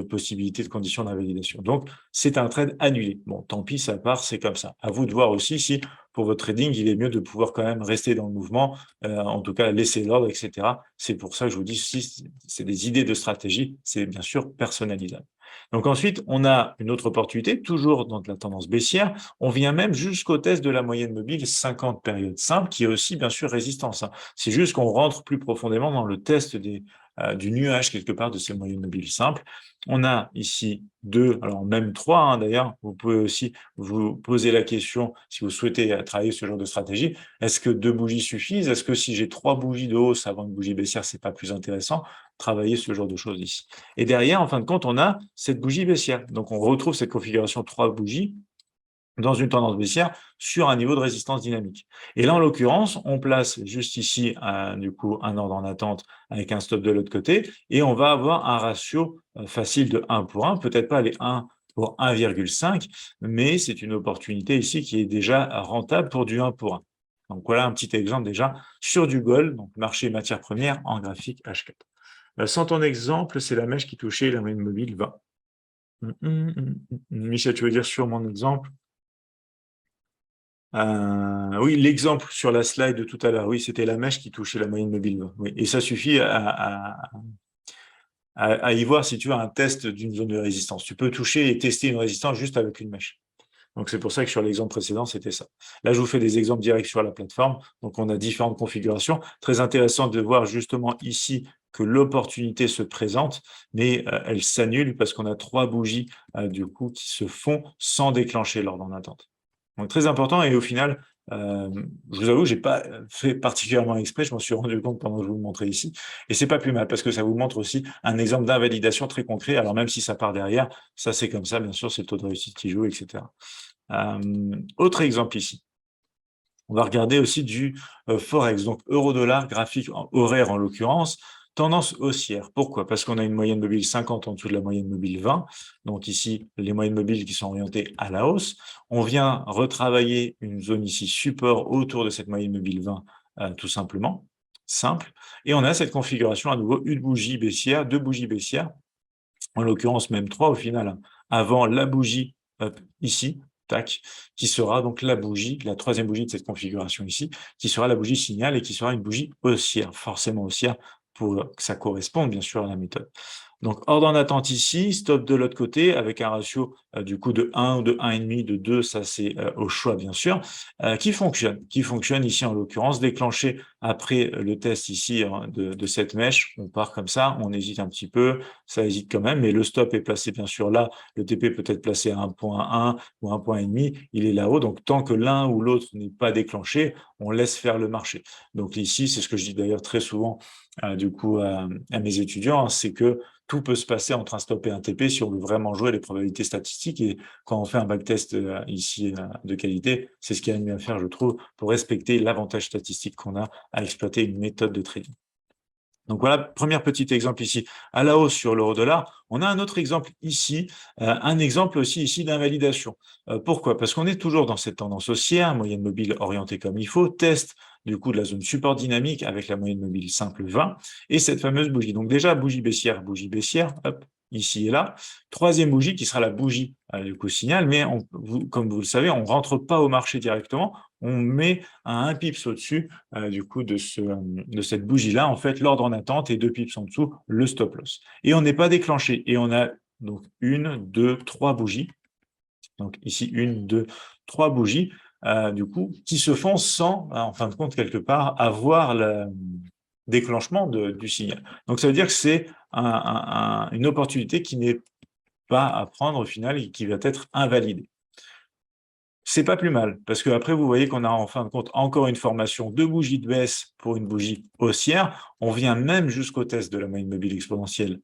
possibilité de conditions d'invalidation. Donc, c'est un trade annulé. Bon, tant pis, ça part, c'est comme ça. À vous de voir aussi si pour votre trading, il est mieux de pouvoir quand même rester dans le mouvement, en tout cas laisser l'ordre, etc. C'est pour ça que je vous dis, si c'est des idées de stratégie, c'est bien sûr personnalisable. Donc ensuite, on a une autre opportunité, toujours dans la tendance baissière. On vient même jusqu'au test de la moyenne mobile 50 périodes simples, qui est aussi bien sûr résistance. C'est juste qu'on rentre plus profondément dans le test du nuage quelque part de ces moyennes mobiles simples. On a ici deux, alors même trois d'ailleurs. Vous pouvez aussi vous poser la question, si vous souhaitez travailler ce genre de stratégie, est-ce que deux bougies suffisent? Est-ce que si j'ai trois bougies de hausse avant une bougie baissière, c'est pas plus intéressant? Travailler ce genre de choses ici. Et derrière, en fin de compte, on a cette bougie baissière. Donc, on retrouve cette configuration trois bougies dans une tendance baissière sur un niveau de résistance dynamique. Et là, en l'occurrence, on place juste ici, du coup, un ordre en attente avec un stop de l'autre côté, et on va avoir un ratio facile de 1 pour 1, peut-être pas les 1 pour 1,5, mais c'est une opportunité ici qui est déjà rentable pour du 1 pour 1. Donc voilà un petit exemple déjà sur du gold, donc marché matières premières en graphique H4. Sans ton exemple, c'est la mèche qui touchait la moyenne mobile 20. Michel, tu veux dire sur mon exemple? Oui, l'exemple sur la slide de tout à l'heure, oui, c'était la mèche qui touchait la moyenne mobile 20. Oui. Et ça suffit à y voir si tu as un test d'une zone de résistance. Tu peux toucher et tester une résistance juste avec une mèche. Donc, c'est pour ça que sur l'exemple précédent, c'était ça. Là, je vous fais des exemples directs sur la plateforme. Donc, on a différentes configurations. Très intéressant de voir justement ici que l'opportunité se présente, mais elle s'annule parce qu'on a trois bougies du coup qui se font sans déclencher l'ordre en attente. Donc, très important. Et au final, Je vous avoue, j'ai pas fait particulièrement exprès, je m'en suis rendu compte pendant que je vous le montrais ici. Et c'est pas plus mal parce que ça vous montre aussi un exemple d'invalidation très concret. Alors même si ça part derrière, ça c'est comme ça, bien sûr, c'est le taux de réussite qui joue, etc. Autre exemple ici. On va regarder aussi du Forex, donc euro-dollar, graphique horaire en l'occurrence, tendance haussière. Pourquoi? Parce qu'on a une moyenne mobile 50 en dessous de la moyenne mobile 20. Donc ici, les moyennes mobiles qui sont orientées à la hausse. On vient retravailler une zone ici support autour de cette moyenne mobile 20, tout simplement. Simple. Et on a cette configuration à nouveau, une bougie baissière, deux bougies baissières, en l'occurrence même trois au final, hein, avant la bougie ici, tac, qui sera donc la bougie, la troisième bougie de cette configuration ici, qui sera la bougie signal et qui sera une bougie haussière, forcément haussière, pour que ça corresponde bien sûr à la méthode. Donc, ordre en attente ici, stop de l'autre côté, avec un ratio du coup de 1 ou de 1,5, de 2, ça c'est au choix bien sûr, qui fonctionne ici en l'occurrence, déclenché après le test ici hein, de cette mèche, on part comme ça, on hésite un petit peu, ça hésite quand même, mais le stop est placé bien sûr là, le TP peut être placé à 1,1 ou 1,5, il est là-haut, donc tant que l'un ou l'autre n'est pas déclenché, on laisse faire le marché. Donc ici, c'est ce que je dis d'ailleurs très souvent du coup à mes étudiants, hein, c'est que tout peut se passer entre un stop et un TP si on veut vraiment jouer les probabilités statistiques. Et quand on fait un backtest ici de qualité, c'est ce qu'il y a de mieux à faire, je trouve, pour respecter l'avantage statistique qu'on a à exploiter une méthode de trading. Donc voilà, premier petit exemple ici, à la hausse sur l'euro-dollar. On a un autre exemple ici, un exemple aussi ici d'invalidation. Pourquoi? Parce qu'on est toujours dans cette tendance haussière, moyenne mobile orientée comme il faut, test du coup de la zone support dynamique avec la moyenne mobile simple 20, et cette fameuse bougie. Donc déjà, bougie baissière, hop, ici et là. Troisième bougie qui sera la bougie du coup signal, mais comme vous le savez, on ne rentre pas au marché directement, on met un pips au-dessus du coup de cette bougie-là, en fait, l'ordre en attente et 2 pips en dessous, le stop loss. Et on n'est pas déclenché. Et on a donc une, deux, trois bougies. Donc ici, une, deux, trois bougies, du coup, qui se font sans, en fin de compte, quelque part, avoir le déclenchement du signal. Donc ça veut dire que c'est une opportunité qui n'est pas à prendre au final et qui va être invalidée. C'est pas plus mal, parce que après vous voyez qu'on a en fin de compte encore une formation de bougie de baisse pour une bougie haussière. On vient même jusqu'au test de la moyenne mobile exponentielle,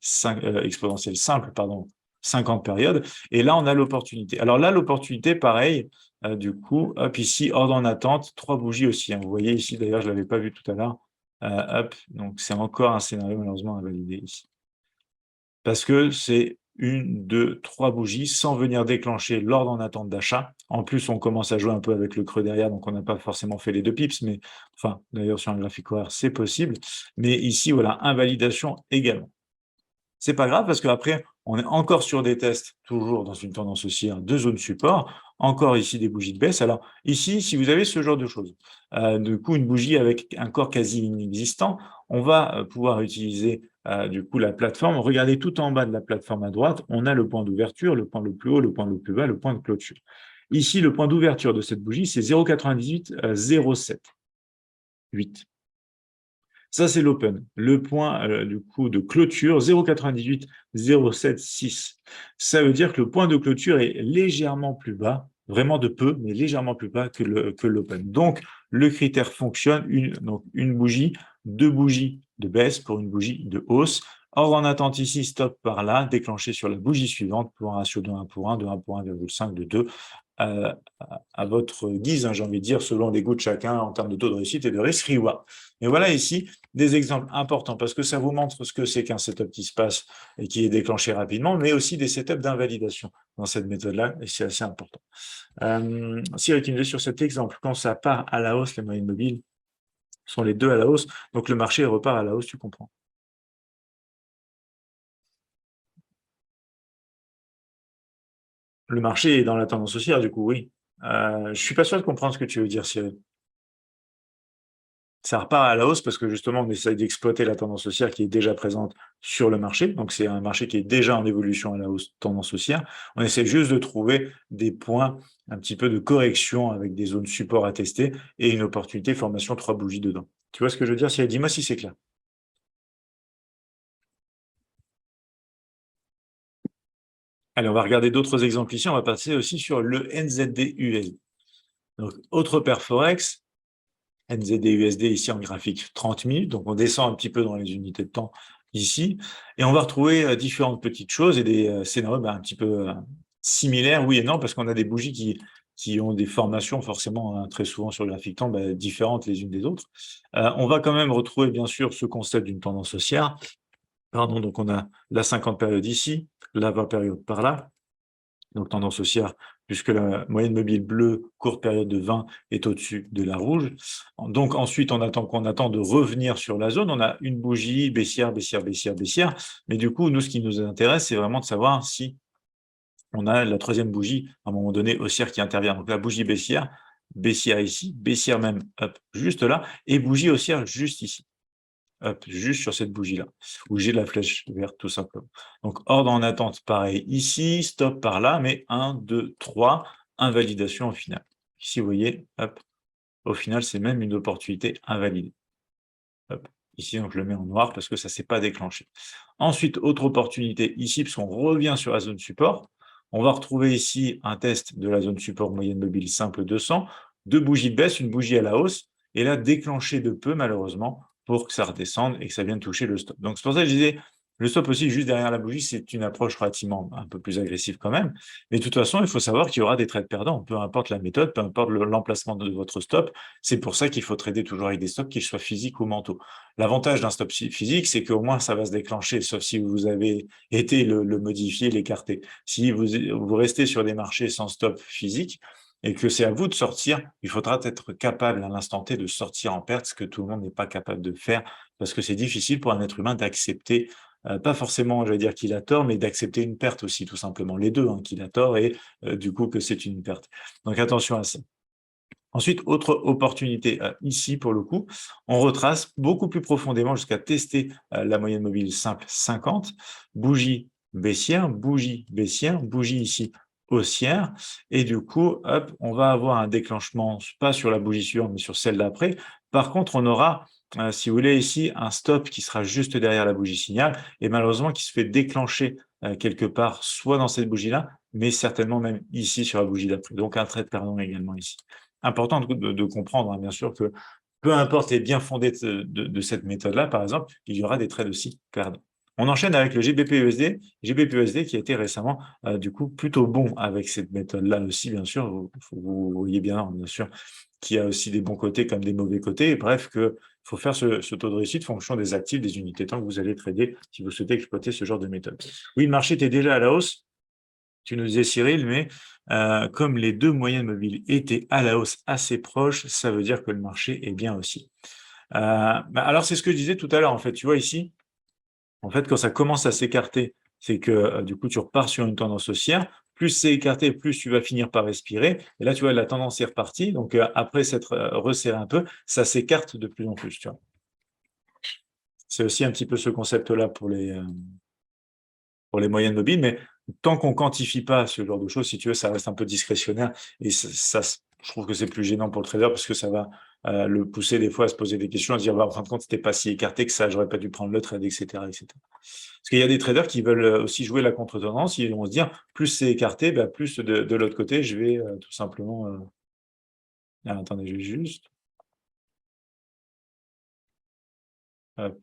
exponentielle simple, pardon, 50 périodes. Et là, on a l'opportunité. Alors là, l'opportunité, pareil, du coup, hop, ici, ordre en attente, trois bougies aussi. Hein. Vous voyez ici, d'ailleurs, je ne l'avais pas vu tout à l'heure. Hop, donc c'est encore un scénario malheureusement à valider ici. Parce que c'est une, deux, trois bougies sans venir déclencher l'ordre en attente d'achat. En plus, on commence à jouer un peu avec le creux derrière, donc on n'a pas forcément fait les deux pips, mais enfin, d'ailleurs, sur un graphique horaire, c'est possible. Mais ici, voilà, invalidation également. C'est pas grave parce qu'après, on est encore sur des tests, toujours dans une tendance haussière de zone support, encore ici des bougies de baisse. Alors ici, si vous avez ce genre de choses, du coup une bougie avec un corps quasi inexistant, on va pouvoir utiliser du coup la plateforme. Regardez tout en bas de la plateforme à droite, on a le point d'ouverture, le point le plus haut, le point le plus bas, le point de clôture. Ici, le point d'ouverture de cette bougie, c'est 0,98, 0,7, 8. Ça, c'est l'open. Le point du coup de clôture, 0,98, 0,76. Ça veut dire que le point de clôture est légèrement plus bas, vraiment de peu, mais légèrement plus bas que l'open. Donc, le critère fonctionne, donc une bougie, deux bougies de baisse pour une bougie de hausse. Or, en attente ici, stop par là, déclenché sur la bougie suivante pour un ratio de 1 pour 1, de 1 pour 1,5, de 2, à votre guise, hein, j'ai envie de dire, selon les goûts de chacun en termes de taux de réussite et de risk-reward. Et voilà ici des exemples importants parce que ça vous montre ce que c'est qu'un setup qui se passe et qui est déclenché rapidement, mais aussi des setups d'invalidation dans cette méthode-là, et c'est assez important. Si retenez sur cet exemple, quand ça part à la hausse, les moyennes mobiles sont les deux à la hausse, donc le marché repart à la hausse, tu comprends. Le marché est dans la tendance haussière, du coup, oui. Je suis pas sûr de comprendre ce que tu veux dire, Cyril. Ça repart à la hausse parce que justement, on essaye d'exploiter la tendance haussière qui est déjà présente sur le marché. Donc, c'est un marché qui est déjà en évolution à la hausse, tendance haussière. On essaie juste de trouver des points un petit peu de correction avec des zones support à tester et une opportunité formation trois bougies dedans. Tu vois ce que je veux dire, Cyril? Dis-moi si c'est clair. Allez, on va regarder d'autres exemples ici. On va passer aussi sur le NZD-USD. Donc, autre paire Forex, NZD-USD ici en graphique 30 minutes, donc on descend un petit peu dans les unités de temps ici, et on va retrouver différentes petites choses et des scénarios un petit peu similaires, oui et non, parce qu'on a des bougies qui ont des formations forcément très souvent sur le graphique temps différentes les unes des autres. On va quand même retrouver bien sûr ce concept d'une tendance haussière. Pardon, donc on a la 50 période ici, la 20 période par là, donc tendance haussière, puisque la moyenne mobile bleue, courte période de 20, est au-dessus de la rouge. Donc ensuite, on attend de revenir sur la zone. On a une bougie baissière, baissière, baissière, baissière. Mais du coup, nous, ce qui nous intéresse, c'est vraiment de savoir si on a la troisième bougie, à un moment donné, haussière qui intervient. Donc la bougie baissière, baissière ici, baissière même, hop, juste là, et bougie haussière juste ici. Hop, juste sur cette bougie-là, où j'ai la flèche verte, tout simplement. Donc, ordre en attente, pareil ici, stop par là, mais 1, 2, 3, invalidation au final. Ici, vous voyez, hop, au final, c'est même une opportunité invalidée. Hop, ici, donc je le mets en noir parce que ça ne s'est pas déclenché. Ensuite, autre opportunité ici, puisqu'on revient sur la zone support, on va retrouver ici un test de la zone support moyenne mobile simple 200, deux bougies de baisse, une bougie à la hausse, et là, déclenché de peu, malheureusement, pour que ça redescende et que ça vienne toucher le stop. Donc, c'est pour ça que je disais, le stop aussi, juste derrière la bougie, c'est une approche relativement un peu plus agressive quand même. Mais de toute façon, il faut savoir qu'il y aura des trades perdants, peu importe la méthode, peu importe l'emplacement de votre stop. C'est pour ça qu'il faut trader toujours avec des stops, qu'ils soient physiques ou mentaux. L'avantage d'un stop physique, c'est qu'au moins, ça va se déclencher, sauf si vous avez été le modifier, l'écarter. Si vous restez sur des marchés sans stop physique, et que c'est à vous de sortir, il faudra être capable à l'instant T de sortir en perte, ce que tout le monde n'est pas capable de faire, parce que c'est difficile pour un être humain d'accepter, pas forcément, je vais dire qu'il a tort, mais d'accepter une perte aussi, tout simplement, les deux, hein, qu'il a tort et du coup que c'est une perte. Donc attention à ça. Ensuite, autre opportunité ici, pour le coup, on retrace beaucoup plus profondément jusqu'à tester la moyenne mobile simple 50, bougie baissière, bougie baissière, bougie ici haussière, et du coup, hop, on va avoir un déclenchement, pas sur la bougie suivante, mais sur celle d'après. Par contre, on aura, si vous voulez, ici, un stop qui sera juste derrière la bougie signal, et malheureusement qui se fait déclencher quelque part, soit dans cette bougie-là, mais certainement même ici sur la bougie d'après. Donc un trade perdant également ici. Important de comprendre, hein, bien sûr, que peu importe les bien fondés de cette méthode-là, par exemple, il y aura des trades aussi perdants. On enchaîne avec le GBP-USD, GBP-USD qui a été récemment, du coup, plutôt bon avec cette méthode-là aussi, bien sûr. Vous voyez bien sûr, qu'il y a aussi des bons côtés comme des mauvais côtés. Et bref, qu'il faut faire ce taux de réussite fonction des actifs, des unités de temps que vous allez trader si vous souhaitez exploiter ce genre de méthode. Oui, le marché était déjà à la hausse, tu nous disais Cyril, mais comme les deux moyennes mobiles étaient à la hausse assez proches, ça veut dire que le marché est bien aussi. Alors, c'est ce que je disais tout à l'heure, en fait. Tu vois ici, en fait, quand ça commence à s'écarter, c'est que du coup, tu repars sur une tendance haussière. Plus c'est écarté, plus tu vas finir par respirer. Et là, tu vois, la tendance est repartie. Donc, après s'être resserré un peu, ça s'écarte de plus en plus. Tu vois. C'est aussi un petit peu ce concept-là pour les moyennes mobiles, mais tant qu'on quantifie pas ce genre de choses, si tu veux, ça reste un peu discrétionnaire et je trouve que c'est plus gênant pour le trader parce que ça va le pousser des fois à se poser des questions, à se dire, bah, en fin de compte, c'était pas si écarté que ça, j'aurais pas dû prendre le trade, etc., etc. Parce qu'il y a des traders qui veulent aussi jouer la contre-tendance, ils vont se dire, plus c'est écarté, bah, plus de l'autre côté, je vais tout simplement... attendez, je vais juste... Hop,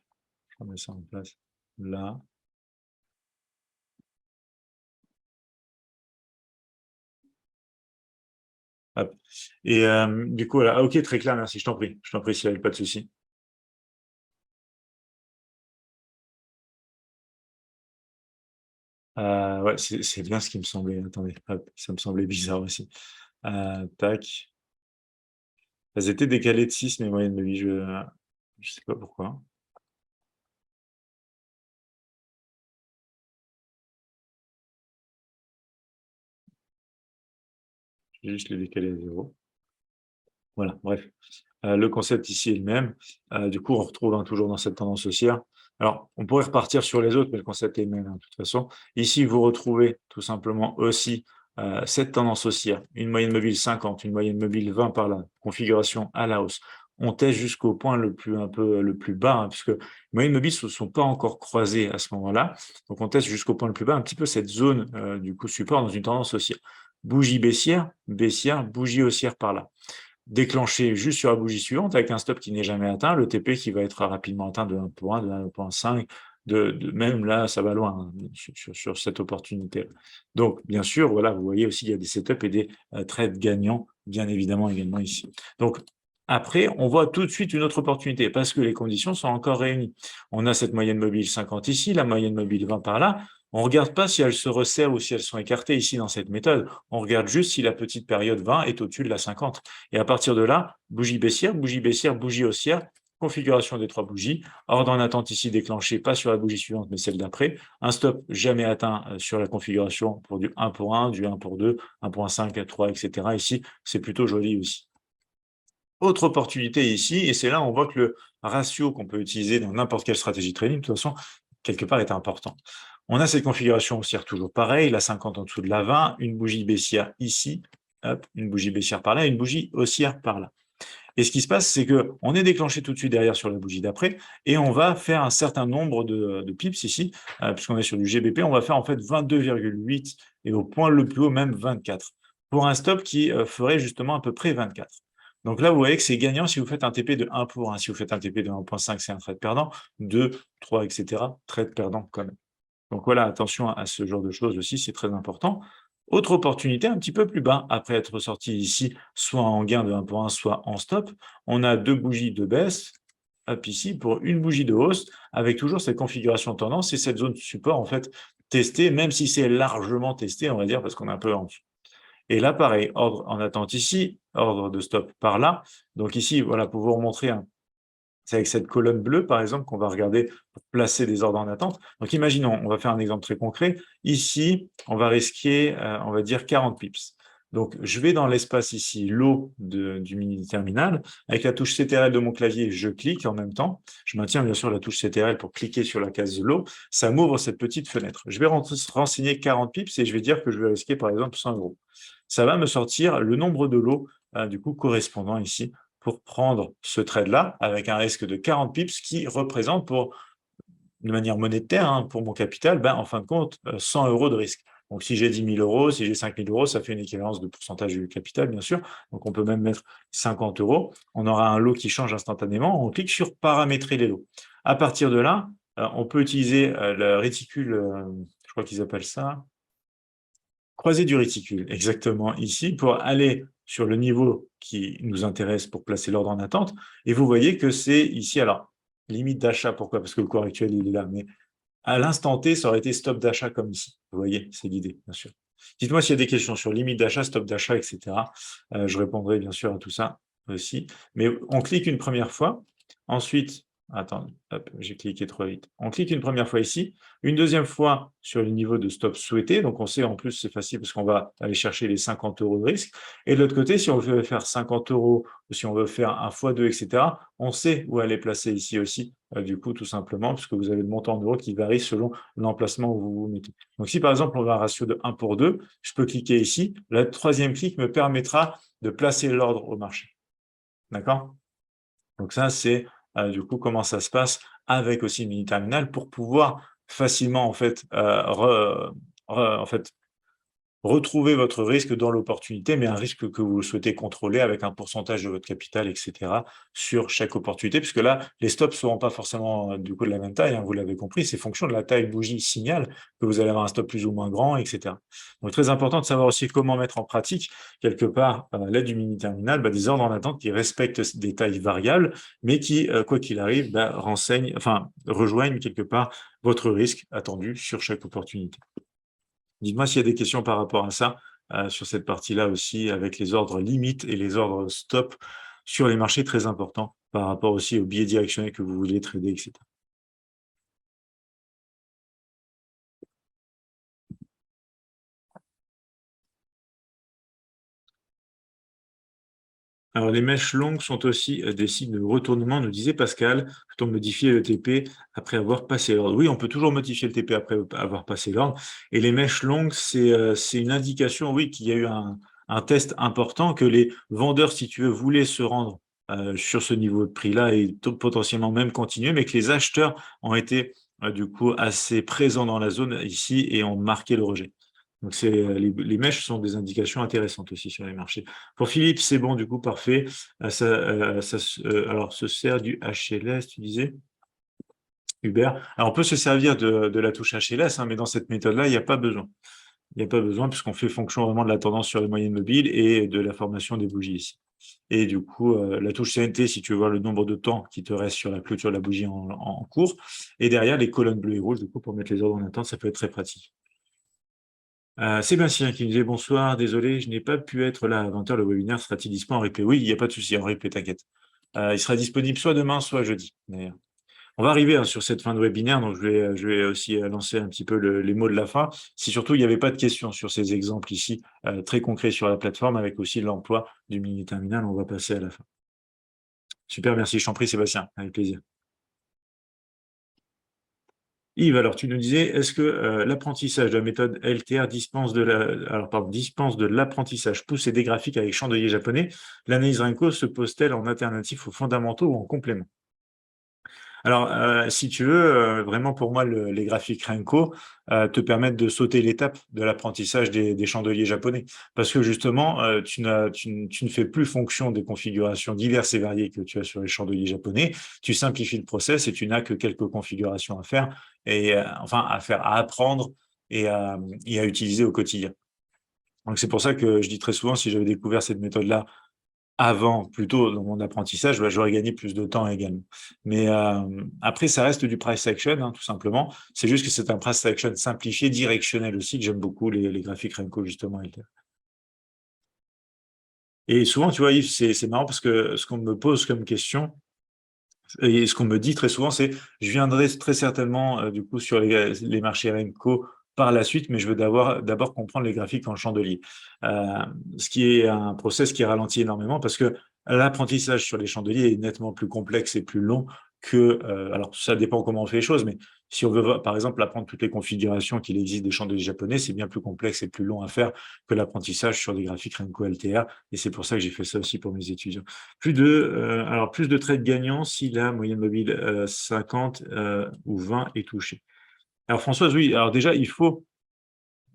je remets ça en place là. Hop. Et du coup, voilà. Ah, ok, très clair, merci, je t'en prie, s'il n'y avait pas de souci. Ouais, c'est bien ce qui me semblait. Attendez, hop, ça me semblait bizarre aussi. Tac. Elles étaient décalées de 6 mes moyennes de vie, je sais pas pourquoi. J'ai juste les décalé à 0. Voilà, bref. Le concept ici est le même. Du coup, on retrouve toujours dans cette tendance haussière. Alors, on pourrait repartir sur les autres, mais le concept est le même, hein, de toute façon. Ici, vous retrouvez tout simplement aussi cette tendance haussière. Une moyenne mobile 50, une moyenne mobile 20 par là, configuration à la hausse. On teste jusqu'au point le plus bas, hein, puisque les moyennes mobiles ne se sont pas encore croisées à ce moment-là. Donc, on teste jusqu'au point le plus bas, un petit peu cette zone du coup support dans une tendance haussière. bougie baissière, baissière, bougie haussière par là. Déclencher juste sur la bougie suivante avec un stop qui n'est jamais atteint, le TP qui va être rapidement atteint de 1 pour 1, de 1,5, même là, ça va loin hein, sur cette opportunité. Donc, bien sûr, voilà, vous voyez aussi, il y a des setups et des trades gagnants, bien évidemment, également ici. Donc, après, on voit tout de suite une autre opportunité parce que les conditions sont encore réunies. On a cette moyenne mobile 50 ici, la moyenne mobile 20 par là. On ne regarde pas si elles se resserrent ou si elles sont écartées ici dans cette méthode. On regarde juste si la petite période 20 est au-dessus de la 50. Et à partir de là, bougie baissière, bougie haussière, configuration des trois bougies, ordre en attente ici déclenché, pas sur la bougie suivante, mais celle d'après, un stop jamais atteint sur la configuration pour du 1 pour 1, du 1 pour 2, 1.5, 3, etc. Ici, c'est plutôt joli aussi. Autre opportunité ici, et c'est là où on voit que le ratio qu'on peut utiliser dans n'importe quelle stratégie trading, de toute façon, quelque part est important. On a cette configuration haussière toujours pareil, la 50 en dessous de la 20, une bougie baissière ici, hop, une bougie baissière par là, une bougie haussière par là. Et ce qui se passe, c'est qu'on est déclenché tout de suite derrière sur la bougie d'après, et on va faire un certain nombre de pips ici, puisqu'on est sur du GBP, on va faire en fait 22,8 et au point le plus haut même 24, pour un stop qui ferait justement à peu près 24. Donc là, vous voyez que c'est gagnant si vous faites un TP de 1 pour 1. Si vous faites un TP de 1.5, c'est un trade perdant. 2, 3, etc. Trade perdant quand même. Donc voilà, attention à ce genre de choses aussi, c'est très important. Autre opportunité, un petit peu plus bas, après être sorti ici, soit en gain de 1 pour 1, soit en stop, on a deux bougies de baisse, hop ici, pour une bougie de hausse, avec toujours cette configuration tendance et cette zone de support, en fait, testée, même si c'est largement testé, on va dire, parce qu'on est un peu en dessous. Et là, pareil, ordre en attente ici, ordre de stop par là. Donc ici, voilà, pour vous remontrer c'est avec cette colonne bleue, par exemple, qu'on va regarder pour placer des ordres en attente. Donc, imaginons, on va faire un exemple très concret. Ici, on va risquer, on va dire 40 pips. Donc, je vais dans l'espace ici, lot du mini-terminal. Avec la touche CTRL de mon clavier, je clique en même temps. Je maintiens bien sûr la touche CTRL pour cliquer sur la case lot. Ça m'ouvre cette petite fenêtre. Je vais renseigner 40 pips et je vais dire que je vais risquer, par exemple, 100 euros. Ça va me sortir le nombre de lots, du coup, correspondant ici pour prendre ce trade-là avec un risque de 40 pips qui représente de manière monétaire, hein, pour mon capital, en fin de compte, 100 euros de risque. Donc, si j'ai 10 000 euros, si j'ai 5 000 euros, ça fait une équivalence de pourcentage du capital, bien sûr. Donc, on peut même mettre 50 euros. On aura un lot qui change instantanément. On clique sur paramétrer les lots. À partir de là, on peut utiliser le réticule, je crois qu'ils appellent ça, croisée du réticule, exactement ici, pour aller sur le niveau qui nous intéresse pour placer l'ordre en attente. Et vous voyez que c'est ici, alors, limite d'achat, pourquoi? Parce que le cours actuel, il est là, mais à l'instant T, ça aurait été stop d'achat comme ici. Vous voyez, c'est l'idée, bien sûr. Dites-moi s'il y a des questions sur limite d'achat, stop d'achat, etc. Je répondrai bien sûr à tout ça aussi. Mais on clique une première fois. Ensuite, attends, hop, j'ai cliqué trop vite. On clique une première fois ici, une deuxième fois sur le niveau de stop souhaité. Donc, on sait en plus, c'est facile parce qu'on va aller chercher les 50 euros de risque. Et de l'autre côté, si on veut faire 50 euros ou si on veut faire un x2, etc., on sait où aller placer ici aussi, du coup, tout simplement, puisque vous avez le montant en euros qui varie selon l'emplacement où vous vous mettez. Donc, si par exemple, on a un ratio de 1 pour 2, je peux cliquer ici. Le troisième clic me permettra de placer l'ordre au marché. D'accord? Donc ça, c'est du coup comment ça se passe avec aussi une mini terminal pour pouvoir facilement en fait, en fait retrouver votre risque dans l'opportunité, mais un risque que vous souhaitez contrôler avec un pourcentage de votre capital, etc., sur chaque opportunité, puisque là, les stops ne seront pas forcément du coup de la même taille, hein, vous l'avez compris, c'est fonction de la taille bougie signal que vous allez avoir un stop plus ou moins grand, etc. Donc très important de savoir aussi comment mettre en pratique, quelque part, à l'aide du mini-terminal, des ordres en attente qui respectent des tailles variables, mais qui, quoi qu'il arrive, rejoignent quelque part votre risque attendu sur chaque opportunité. Dites-moi s'il y a des questions par rapport à ça, sur cette partie-là aussi, avec les ordres limites et les ordres stop sur les marchés très importants par rapport aussi aux billets directionnels que vous voulez trader, etc. Alors, les mèches longues sont aussi des signes de retournement, nous disait Pascal. Peut-on modifier le TP après avoir passé l'ordre? Oui, on peut toujours modifier le TP après avoir passé l'ordre. Et les mèches longues, c'est une indication, oui, qu'il y a eu un test important, que les vendeurs, si tu veux, voulaient se rendre sur ce niveau de prix-là et potentiellement même continuer, mais que les acheteurs ont été du coup assez présents dans la zone ici et ont marqué le rejet. Donc, les mèches sont des indications intéressantes aussi sur les marchés. Pour Philippe, c'est bon, du coup, parfait. Alors, se sert du HLS, tu disais, Hubert. Alors, on peut se servir de la touche HLS, mais dans cette méthode-là, il n'y a pas besoin. Il n'y a pas besoin puisqu'on fait fonction vraiment de la tendance sur les moyennes mobiles et de la formation des bougies ici. Et du coup, la touche CNT, si tu veux voir le nombre de temps qui te reste sur la clôture de la bougie en cours. Et derrière, les colonnes bleues et rouges, du coup, pour mettre les ordres en attente, ça peut être très pratique. Sébastien qui me disait bonsoir, désolé, je n'ai pas pu être là à 20h, le webinaire sera-t-il disponible en replay? Oui, il n'y a pas de souci, en replay, t'inquiète. Il sera disponible soit demain, soit jeudi. D'ailleurs. On va arriver sur cette fin de webinaire, donc je vais aussi lancer un petit peu les mots de la fin. Si surtout il n'y avait pas de questions sur ces exemples ici, très concrets sur la plateforme, avec aussi l'emploi du mini-terminal, on va passer à la fin. Super, merci, je t'en prie Sébastien, avec plaisir. Yves, alors tu nous disais, est-ce que l'apprentissage de la méthode LTR dispense de l'apprentissage poussé des graphiques avec chandelier japonais? L'analyse Renko se pose-t-elle en alternatif aux fondamentaux ou en complément? Alors, si tu veux, vraiment pour moi, les graphiques Renko te permettent de sauter l'étape de l'apprentissage des chandeliers japonais. Parce que justement, tu ne fais plus fonction des configurations diverses et variées que tu as sur les chandeliers japonais. Tu simplifies le process et tu n'as que quelques configurations à faire, à apprendre et à utiliser au quotidien. Donc, c'est pour ça que je dis très souvent, si j'avais découvert cette méthode-là avant, plutôt dans mon apprentissage, j'aurais gagné plus de temps également. Mais après, ça reste du price action, tout simplement. C'est juste que c'est un price action simplifié, directionnel aussi, que j'aime beaucoup, les graphiques Renko, justement. Et souvent, tu vois, Yves, c'est marrant parce que ce qu'on me pose comme question, et ce qu'on me dit très souvent, c'est je viendrai très certainement du coup sur les marchés Renko par la suite, mais je veux d'abord comprendre les graphiques en chandelier. Ce qui est un process qui ralentit énormément parce que l'apprentissage sur les chandeliers est nettement plus complexe et plus long que. Alors, ça dépend comment on fait les choses, mais si on veut, par exemple, apprendre toutes les configurations qu'il existe des chandeliers japonais, c'est bien plus complexe et plus long à faire que l'apprentissage sur des graphiques Renko LTR. Et c'est pour ça que j'ai fait ça aussi pour mes étudiants. Plus de trades gagnants si la moyenne mobile 50 ou 20 est touchée. Alors Françoise, oui, alors déjà, il faut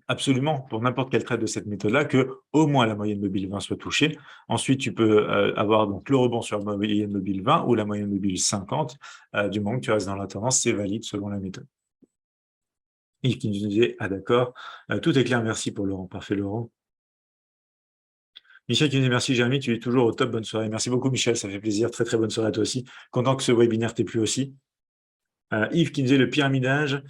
absolument, pour n'importe quel trade de cette méthode-là, que au moins la moyenne mobile 20 soit touchée. Ensuite, tu peux avoir donc le rebond sur la moyenne mobile 20 ou la moyenne mobile 50. Du moment que tu restes dans la tendance, c'est valide selon la méthode. Yves qui nous disait, ah d'accord, tout est clair, merci pour Laurent. Parfait, Laurent. Michel qui nous dit merci Jérémy, tu es toujours au top, bonne soirée. Merci beaucoup Michel, ça fait plaisir, très très bonne soirée à toi aussi. Content que ce webinaire t'ait plu aussi. Yves qui nous disait le pyramidage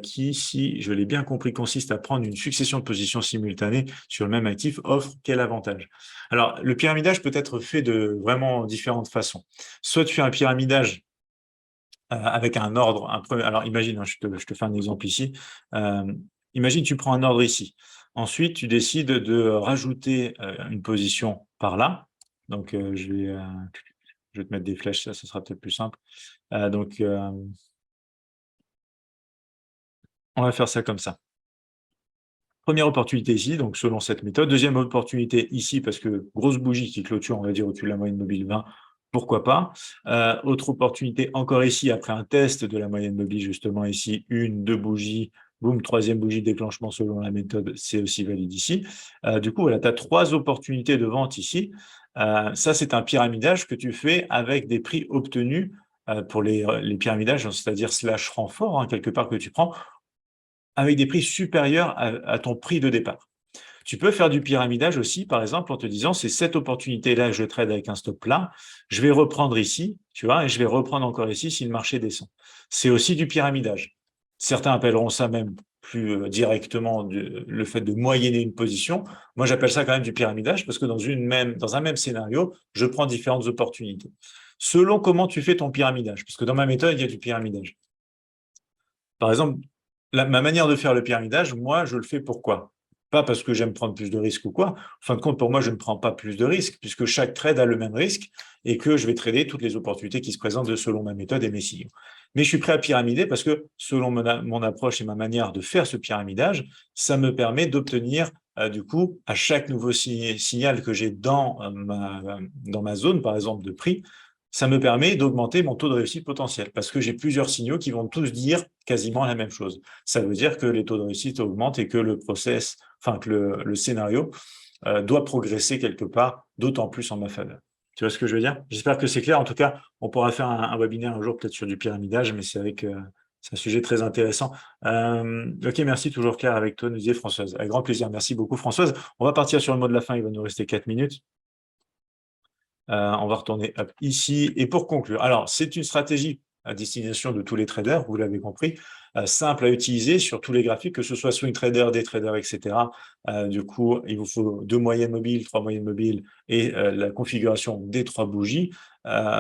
qui, si je l'ai bien compris, consiste à prendre une succession de positions simultanées sur le même actif, offre quel avantage? Alors, le pyramidage peut être fait de vraiment différentes façons. Soit tu fais un pyramidage avec un ordre. Alors, imagine, je te fais un exemple ici. Imagine, tu prends un ordre ici. Ensuite, tu décides de rajouter une position par là. Donc, je vais te mettre des flèches, ça sera peut-être plus simple. On va faire ça comme ça. Première opportunité ici, donc selon cette méthode. Deuxième opportunité ici, parce que grosse bougie qui clôture, on va dire, au-dessus de la moyenne mobile 20, pourquoi pas. Autre opportunité encore ici, après un test de la moyenne mobile, justement ici, une, deux bougies, boum, troisième bougie de déclenchement selon la méthode, c'est aussi valide ici. Du coup, voilà, tu as trois opportunités de vente ici. Ça, c'est un pyramidage que tu fais avec des prix obtenus pour les pyramidages, c'est-à-dire slash renfort, quelque part que tu prends, avec des prix supérieurs à ton prix de départ. Tu peux faire du pyramidage aussi, par exemple, en te disant, c'est cette opportunité-là, je trade avec un stop là, je vais reprendre ici, tu vois, et je vais reprendre encore ici si le marché descend. C'est aussi du pyramidage. Certains appelleront ça même plus directement le fait de moyenner une position. Moi, j'appelle ça quand même du pyramidage parce que dans un même scénario, je prends différentes opportunités. Selon comment tu fais ton pyramidage, parce que dans ma méthode, il y a du pyramidage. Par exemple, ma manière de faire le pyramidage, moi, je le fais pourquoi? Pas parce que j'aime prendre plus de risques ou quoi. En fin de compte, pour moi, je ne prends pas plus de risques puisque chaque trade a le même risque et que je vais trader toutes les opportunités qui se présentent selon ma méthode et mes signaux. Mais je suis prêt à pyramider parce que selon mon approche et ma manière de faire ce pyramidage, ça me permet d'obtenir du coup, à chaque nouveau signal que j'ai dans ma zone, par exemple, de prix, ça me permet d'augmenter mon taux de réussite potentiel parce que j'ai plusieurs signaux qui vont tous dire quasiment la même chose. Ça veut dire que les taux de réussite augmentent et que le process, enfin que le scénario doit progresser quelque part, d'autant plus en ma faveur. Tu vois ce que je veux dire? J'espère que c'est clair. En tout cas, on pourra faire un webinaire un jour peut-être sur du pyramidage, mais c'est c'est un sujet très intéressant. Ok, merci, toujours clair avec toi, nous disait Françoise. Avec grand plaisir. Merci beaucoup, Françoise. On va partir sur le mot de la fin. Il va nous rester 4 minutes. On va retourner ici. Et pour conclure, alors, c'est une stratégie à destination de tous les traders, vous l'avez compris, simple à utiliser sur tous les graphiques, que ce soit swing trader, day trader, etc. Du coup, il vous faut 2 moyennes mobiles, 3 moyennes mobiles et la configuration des 3 bougies.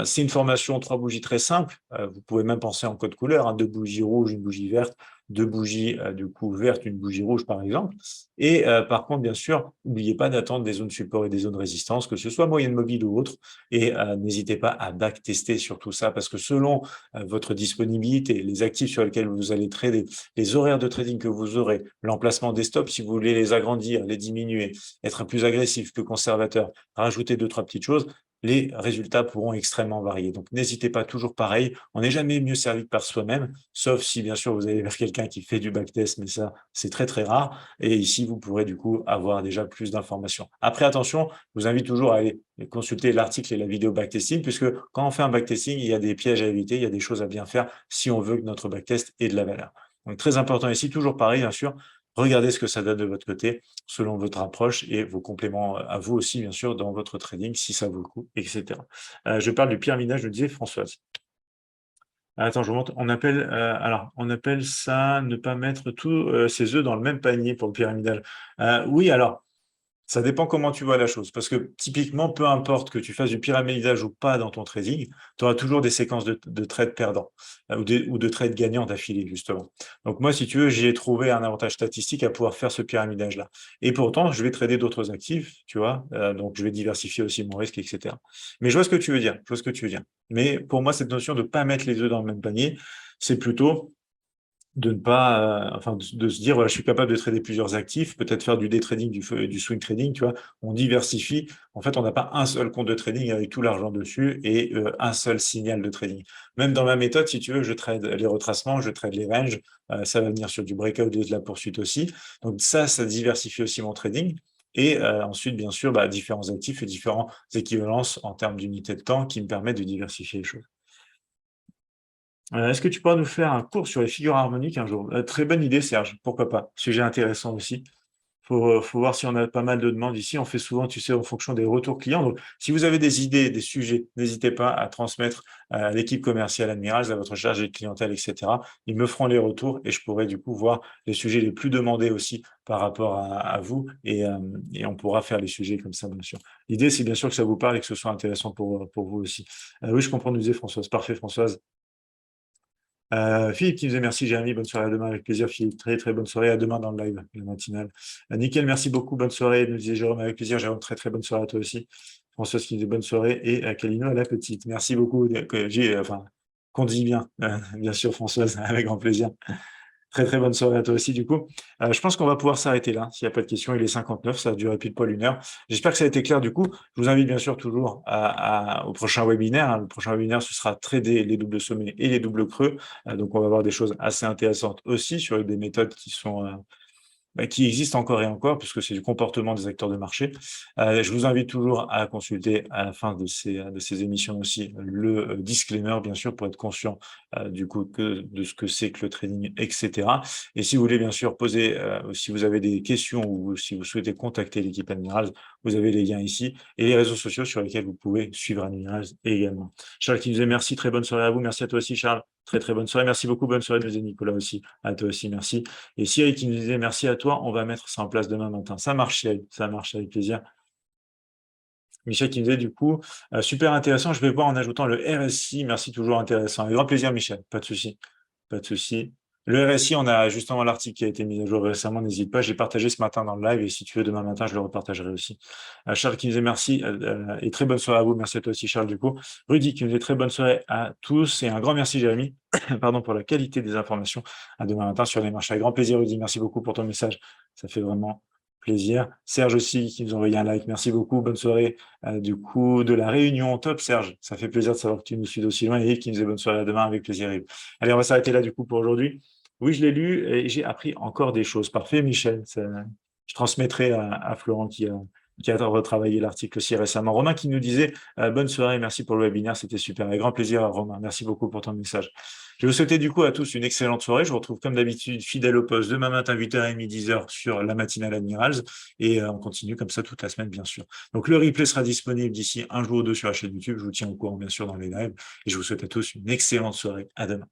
C'est une formation 3 bougies très simple. Vous pouvez même penser en code couleur, 2 bougies rouges, une bougie verte, 2 bougies du coup vertes, une bougie rouge par exemple. Et par contre, bien sûr, n'oubliez pas d'attendre des zones support et des zones résistance, que ce soit moyenne mobile ou autre. Et n'hésitez pas à backtester sur tout ça, parce que selon votre disponibilité, les actifs sur lesquels vous allez trader, les horaires de trading que vous aurez, l'emplacement des stops, si vous voulez les agrandir, les diminuer, être plus agressif, plus conservateur, rajouter 2-3 petites choses, les résultats pourront extrêmement varier. Donc, n'hésitez pas, toujours pareil, on n'est jamais mieux servi que par soi-même, sauf si, bien sûr, vous allez vers quelqu'un qui fait du backtest, mais ça, c'est très, très rare. Et ici, vous pourrez, du coup, avoir déjà plus d'informations. Après, attention, je vous invite toujours à aller consulter l'article et la vidéo backtesting, puisque quand on fait un backtesting, il y a des pièges à éviter, il y a des choses à bien faire si on veut que notre backtest ait de la valeur. Donc, très important ici, toujours pareil, bien sûr, regardez ce que ça donne de votre côté, selon votre approche et vos compléments à vous aussi, bien sûr, dans votre trading, si ça vaut le coup, etc. Je parle du pyramidage, je disais Françoise. Attends, je remonte. On appelle ça ne pas mettre tous ses œufs dans le même panier pour le pyramidal. Oui, alors, ça dépend comment tu vois la chose. Parce que typiquement, peu importe que tu fasses du pyramidage ou pas dans ton trading, tu auras toujours des séquences de trades perdants ou de trades gagnants d'affilée, justement. Donc moi, si tu veux, j'ai trouvé un avantage statistique à pouvoir faire ce pyramidage-là. Et pourtant, je vais trader d'autres actifs, tu vois. Donc je vais diversifier aussi mon risque, etc. Mais je vois ce que tu veux dire. Je vois ce que tu veux dire. Mais pour moi, cette notion de ne pas mettre les œufs dans le même panier, c'est plutôt de ne pas, de se dire, voilà, je suis capable de trader plusieurs actifs, peut-être faire du day trading, du swing trading, tu vois, on diversifie. En fait, on n'a pas un seul compte de trading avec tout l'argent dessus et un seul signal de trading. Même dans ma méthode, si tu veux, je trade les retracements, je trade les ranges, ça va venir sur du breakout et de la poursuite aussi. Donc ça diversifie aussi mon trading. Et ensuite, bien sûr, différents actifs et différentes équivalences en termes d'unités de temps qui me permettent de diversifier les choses. Est-ce que tu pourras nous faire un cours sur les figures harmoniques un jour? Très bonne idée, Serge, pourquoi pas? Sujet intéressant aussi. Faut voir si on a pas mal de demandes ici. On fait souvent, tu sais, en fonction des retours clients. Donc, si vous avez des idées, des sujets, n'hésitez pas à transmettre à l'équipe commerciale Admirals, à votre chargé de clientèle, etc. Ils me feront les retours et je pourrai du coup voir les sujets les plus demandés aussi par rapport à vous et on pourra faire les sujets comme ça, bien sûr. L'idée, c'est bien sûr que ça vous parle et que ce soit intéressant pour vous aussi. Oui, je comprends, nous disait Françoise. Parfait, Françoise. Philippe qui nous dit merci Jérémy, bonne soirée à demain avec plaisir Philippe, très très bonne soirée à demain dans le live, la matinale. Nickel, merci beaucoup, bonne soirée, nous disait Jérôme avec plaisir, Jérôme, très très bonne soirée à toi aussi. Françoise qui nous dit bonne soirée et Kalino à la petite. Merci beaucoup, qu'on dit bien, bien sûr Françoise, avec grand plaisir. Très très bonne soirée à toi aussi du coup. Je pense qu'on va pouvoir s'arrêter là, s'il n'y a pas de questions, il est 59, ça a duré pile poil 1 heure. J'espère que ça a été clair du coup. Je vous invite bien sûr toujours au prochain webinaire, hein. Le prochain webinaire, ce sera trader les doubles sommets et les doubles creux. Donc on va voir des choses assez intéressantes aussi sur des méthodes qui sont qui existe encore et encore, puisque c'est du comportement des acteurs de marché. Je vous invite toujours à consulter à la fin de ces émissions aussi le disclaimer, bien sûr, pour être conscient du coup de ce que c'est que le trading, etc. Et si vous voulez bien sûr poser, si vous avez des questions ou si vous souhaitez contacter l'équipe Admirals, vous avez les liens ici et les réseaux sociaux sur lesquels vous pouvez suivre Admirals également. Charles qui nous dit merci, très bonne soirée à vous. Merci à toi aussi, Charles. Très, très bonne soirée. Merci beaucoup. Bonne soirée, nous dit Nicolas aussi. À toi aussi, merci. Et Cyril qui nous disait merci à toi, on va mettre ça en place demain matin. Ça marche, Cyril, ça marche avec plaisir. Michel qui nous disait du coup, super intéressant, je vais voir en ajoutant le RSI, merci, toujours intéressant. Avec grand plaisir, Michel, pas de souci, pas de souci. Le RSI, on a justement l'article qui a été mis à jour récemment, n'hésite pas, j'ai partagé ce matin dans le live et si tu veux, demain matin, je le repartagerai aussi. Charles qui nous disait merci et très bonne soirée à vous, merci à toi aussi, Charles, du coup. Rudy qui nous disait très bonne soirée à tous et un grand merci, Jérémy, pardon, pour la qualité des informations. À demain matin sur les marchés. Avec grand plaisir, Rudy, merci beaucoup pour ton message, ça fait vraiment plaisir. Serge aussi qui nous a envoyé un like, merci beaucoup, bonne soirée. Du coup, de la Réunion, top Serge, ça fait plaisir de savoir que tu nous suis d'aussi loin, et Yves qui nous dit bonne soirée à demain, avec plaisir Yves. Allez, on va s'arrêter là du coup pour aujourd'hui. Oui, je l'ai lu et j'ai appris encore des choses. Parfait, Michel. Je transmettrai à Florent qui a retravaillé l'article aussi récemment. Romain qui nous disait bonne soirée, merci pour le webinaire, c'était super. Avec grand plaisir, Romain. Merci beaucoup pour ton message. Je vais vous souhaiter du coup à tous une excellente soirée. Je vous retrouve comme d'habitude fidèle au poste demain matin 8h30, 10h sur la matinale Admirals et on continue comme ça toute la semaine bien sûr. Donc le replay sera disponible d'ici un jour ou deux sur la chaîne YouTube. Je vous tiens au courant bien sûr dans les lives et je vous souhaite à tous une excellente soirée. À demain.